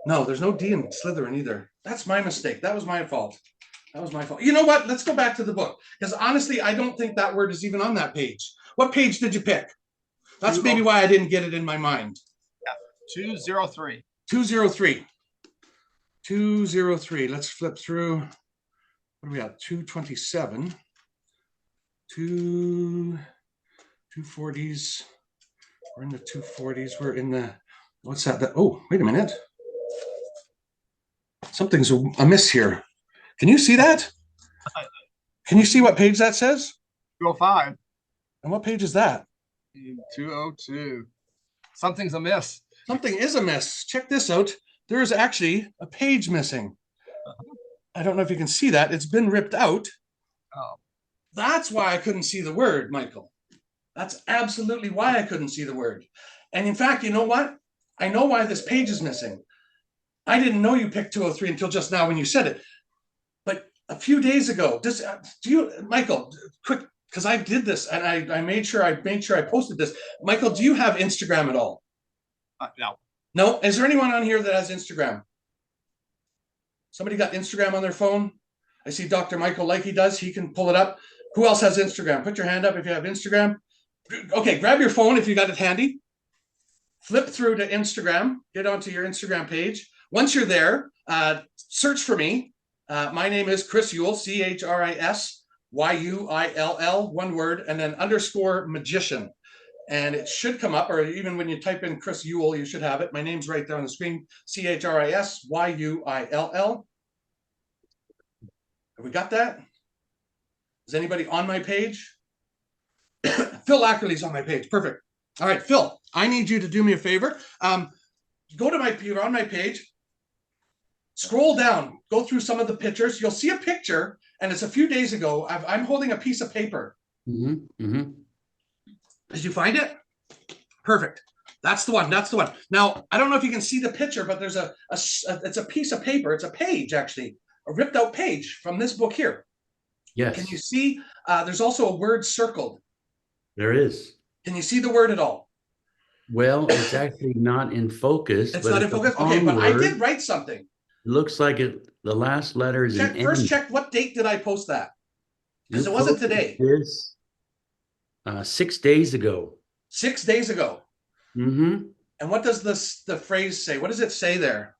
No, there's no D in Slytherin either. That's my mistake. That was my fault. That was my fault. You know what? Let's go back to the book. Because honestly, I don't think that word is even on that page. What page did you pick? That's maybe why I didn't get it in my mind. Yeah, 203. 203. 203. Let's flip through. What do we got? 227. 240s. We're in the 240s. We're in the, what's that? Oh, wait a minute. Something's amiss here. Can you see that? Can you see what page that says? 205. And what page is that? 202. Something's amiss. something is amiss. Check this out. There is actually a page missing. I don't know if you can see that. It's been ripped out. Oh. That's why I couldn't see the word, Michael. That's absolutely why I couldn't see the word. And in fact, you know what? I know why this page is missing. I didn't know you picked 203 until just now when you said it. But a few days ago, Michael, quick, because I did this and I made sure I posted this. Michael, do you have Instagram at all? No. No? Is there anyone on here that has Instagram? Somebody got Instagram on their phone? I see Dr. Michael Likey does. He can pull it up. Who else has Instagram? Put your hand up if you have Instagram. Okay, grab your phone if you got it handy. Flip through to Instagram. Get onto your Instagram page. Once you're there, search for me. My name is Chris Yule, ChrisYuill, one word, and then _ magician. And it should come up, or even when you type in Chris Yule, you should have it. My name's right there on the screen, ChrisYuill. Have we got that? Is anybody on my page? Phil Lackerley's on my page. Perfect. All right, Phil, I need you to do me a favor. Go to you're on my page. Scroll down, go through some of the pictures. You'll see a picture, and it's a few days ago. I'm holding a piece of paper. Did you find it? Perfect. That's the one. That's the one. Now, I don't know if you can see the picture, but there's it's a piece of paper. It's a page, actually, a ripped out page from this book here. Yes. Can you see? There's also a word circled. There is. Can you see the word at all? Well, it's actually not in focus. It's not in focus? Okay, but I did write something. It looks like the last letter is an N. First, check what date did I post that? Because it wasn't today. This 6 days ago. 6 days ago. Mm-hmm. And what does the phrase say? What does it say there?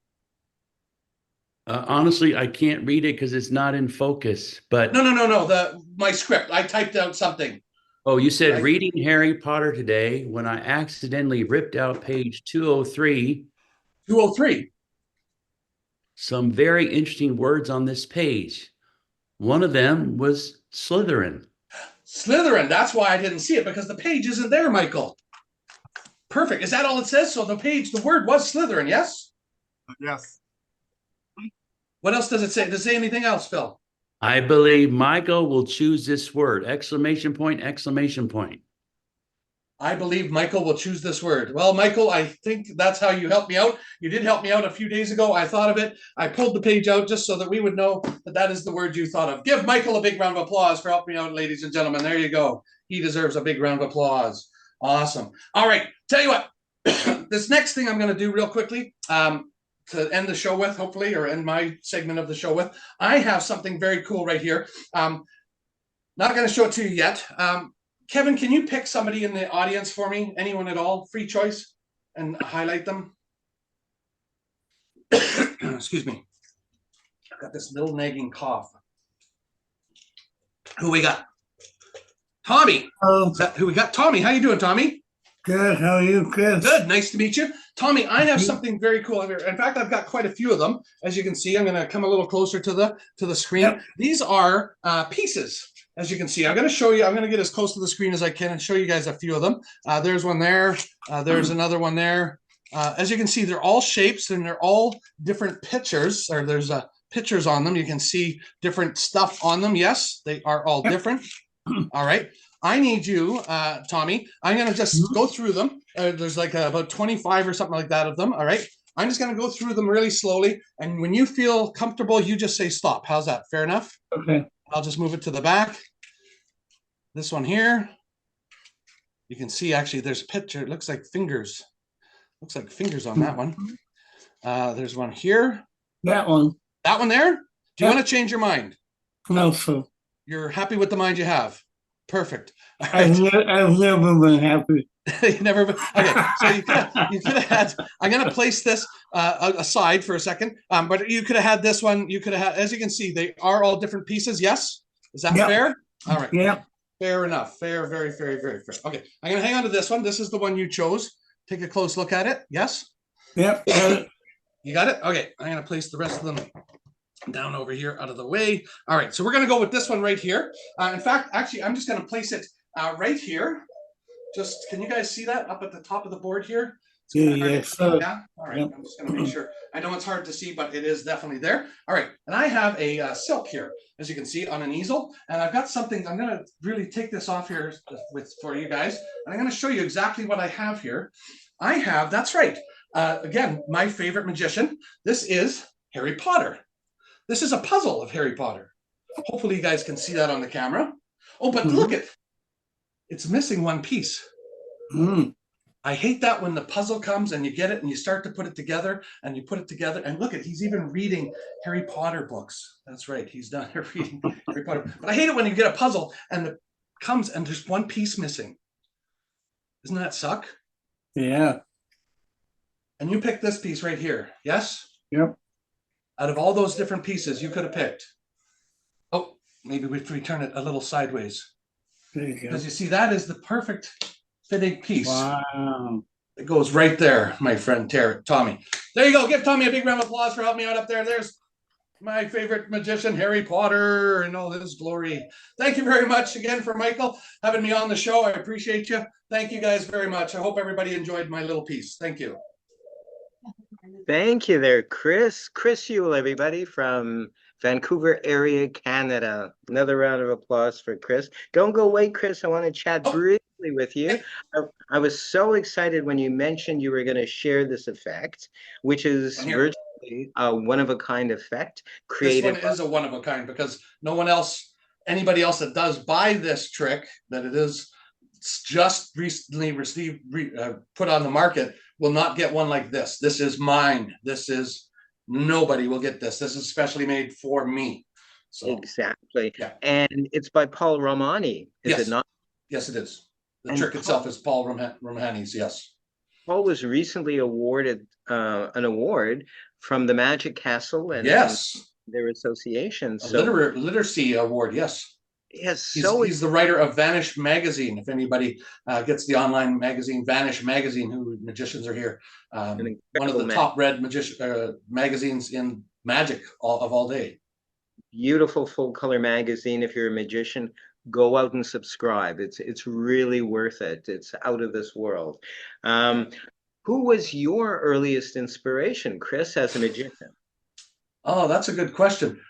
Honestly, I can't read it because it's not in focus. But No. My script. I typed out something. Oh, you said reading Harry Potter today when I accidentally ripped out page 203. 203. Some very interesting words on this page. One of them was Slytherin. Slytherin. That's why I didn't see it, because the page isn't there, Michael. Perfect. Is that all it says? So the word was Slytherin, yes? Yes. What else does it say? Does it say anything else, Phil? I believe Michael will choose this word. Exclamation point, exclamation point. I believe Michael will choose this word. Well, Michael, I think that's how you helped me out. You did help me out a few days ago. I thought of it. I pulled the page out just so that we would know that is the word you thought of. Give Michael a big round of applause for helping me out, ladies and gentlemen. There you go. He deserves a big round of applause. Awesome. All right. Tell you what, this next thing I'm going to do real quickly, to end the show with, hopefully, or end my segment of the show with, I have something very cool right here. Not going to show it to you yet. Kevin, can you pick somebody in the audience for me? Anyone at all? Free choice, and highlight them. Excuse me. I've got this little nagging cough. Who we got? Tommy. Oh, Is that who we got? Tommy. How you doing, Tommy? good. How are you, Chris? Good. Nice to meet you. Tommy, I have something very cool here. In fact, I've got quite a few of them. As you can see, I'm going to come a little closer to the screen. Yep. These are pieces. As you can see, I'm going to show you. I'm going to get as close to the screen as I can and show you guys a few of them. There's one there. There's another one there. As you can see, they're all shapes and they're all different pictures. Or there's pictures on them. You can see different stuff on them. Yes, they are all different. All right. I need you, Tommy. I'm going to just go through them. There's like about 25 or something like that of them. All right. I'm just going to go through them really slowly. And when you feel comfortable, you just say stop. How's that? Fair enough? Okay. I'll just move it to the back. This one here. You can see actually there's a picture. It looks like fingers. Looks like fingers on that one. There's one here. That one. That one there? Do you want to change your mind? No, sir. You're happy with the mind you have? Perfect. All I've right. never been happy. You never been, okay, so you could have had, I'm going to place this aside for a second, but you could have had this one. You could have had, as you can see, they are all different pieces. Yes? Is that Yep. fair? All right. Yeah. Fair enough. Fair, very, very, very fair. Okay, I'm going to hang on to this one. This is the one you chose. Take a close look at it. Yes? Yep. You got it? Okay, I'm going to place the rest of them down over here out of the way. All right, so we're going to go with this one right here. In fact, actually, I'm just going to place it right here. Just, can you guys see that up at the top of the board here? Yes, sir. Yeah. All right. Yep. I'm just going to make sure. I know it's hard to see, but it is definitely there. All right. And I have a silk here, as you can see, on an easel. And I've got something. I'm going to really take this off here for you guys. And I'm going to show you exactly what I have here. I have, that's right. Again, my favorite magician. This is Harry Potter. This is a puzzle of Harry Potter. Hopefully you guys can see that on the camera. Oh, but look at, it's missing one piece. I hate that when the puzzle comes and you get it and you start to put it together and you put it together and look at, he's even reading Harry Potter books. That's right, he's done reading Harry Potter. But I hate it when you get a puzzle and it comes and there's one piece missing. Doesn't that suck? Yeah. And you picked this piece right here, yes? Yep. Out of all those different pieces you could have picked. Oh, maybe we turn it a little sideways. There you go. Because you see, that is the perfect fitting piece. Wow. It goes right there, my friend Tommy. There you go. Give Tommy a big round of applause for helping me out up there. There's my favorite magician, Harry Potter, in all his glory. Thank you very much again for Michael having me on the show. I appreciate you. Thank you guys very much. I hope everybody enjoyed my little piece. Thank you. Thank you there, Chris. Chris Yule, everybody, from Vancouver area, Canada. Another round of applause for Chris. Don't go away, Chris. I want to chat briefly with you. I was so excited when you mentioned you were going to share this effect, which is virtually a one-of-a-kind effect. Created. This one is a one-of-a-kind because no one else, anybody else that does buy this trick, that it is just recently put on the market, will not get one like this. This is mine. This is, nobody will get this. This is specially made for me. So exactly. Yeah. And it's by Paul Romani, is it not? Yes, it is. The trick itself is Paul Romani's, yes. Paul was recently awarded an award from the Magic Castle and their association. Literacy award, yes. Yes, he's the writer of Vanish magazine. If anybody gets the online magazine Vanish magazine, who magicians are here, one of the top read magazines in magic of all day. Beautiful full color magazine. If you're a magician, go out and subscribe. It's really worth it. It's out of this world. Who was your earliest inspiration, Chris, as a magician? Oh, that's a good question.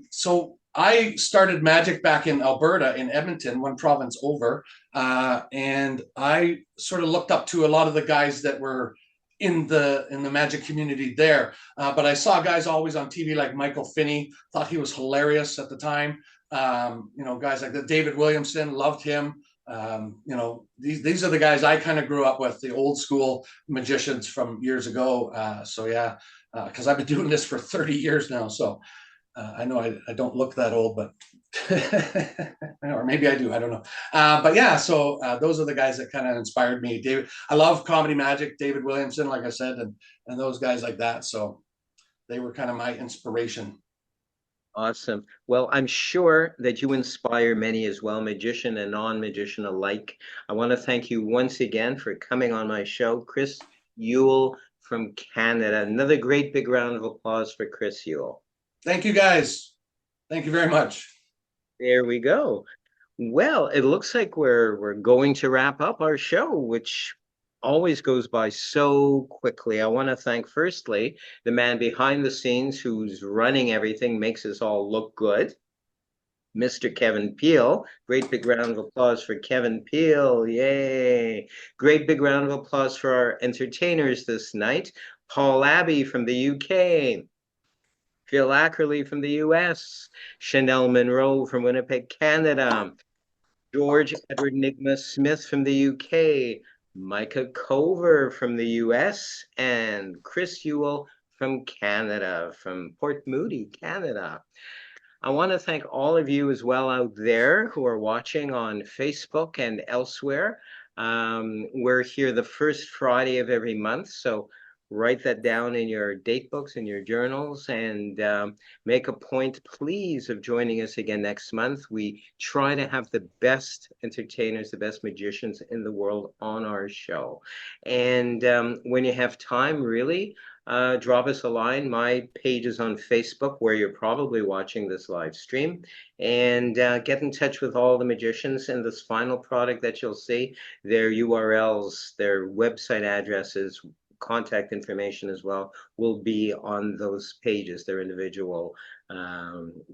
So I started magic back in Alberta, in Edmonton, one province over, and I sort of looked up to a lot of the guys that were in the magic community there. But I saw guys always on TV like Michael Finney, thought he was hilarious at the time. You know, guys like David Williamson, loved him. You know, these are the guys I kind of grew up with, the old school magicians from years ago. So yeah, because I've been doing this for 30 years now. So I know I don't look that old, but or maybe I do, I don't know. But yeah, so those are the guys that kind of inspired me. I love comedy magic, David Williamson, like I said, and those guys like that. So they were kind of my inspiration. Awesome. Well, I'm sure that you inspire many as well, magician and non-magician alike. I want to thank you once again for coming on my show, Chris Yule from Canada. Another great big round of applause for Chris Yule. Thank you, guys. Thank you very much. There we go. Well, it looks like we're going to wrap up our show, which always goes by so quickly. I want to thank firstly the man behind the scenes who's running everything, makes us all look good, Mr. Kevin Peel. Great big round of applause for Kevin Peel. Yay. Great big round of applause for our entertainers this night. Paul Abbey from the UK. Phil Ackerley from the US. Chanel Monroe from Winnipeg, Canada. George Edward Nigma Smith from the UK. Micah Cover from the US, and Chris Yule from Canada, from Port Moody, Canada. I want to thank all of you as well out there who are watching on Facebook and elsewhere. We're here the first Friday of every month, so write that down in your date books and your journals, and make a point, please, of joining us again next month. We try to have the best entertainers, the best magicians in the world on our show. And when you have time, really, drop us a line. My page is on Facebook, where you're probably watching this live stream, and get in touch with all the magicians. And this final product that you'll see, their URLs, their website addresses, contact information as well, will be on those pages, their individual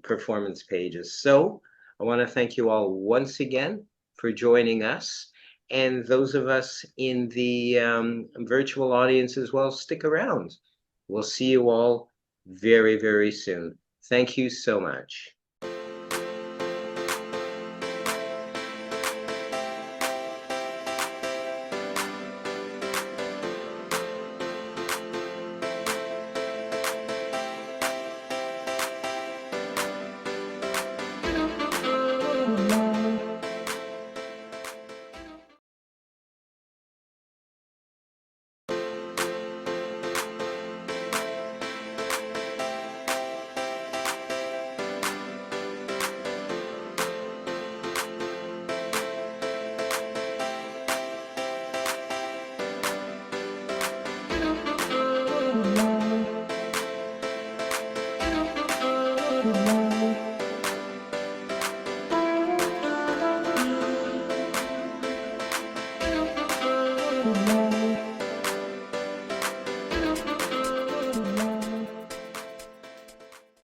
performance pages. So I want to thank you all once again for joining us. And those of us in the virtual audience as well, stick around. We'll see you all very, very soon. Thank you so much.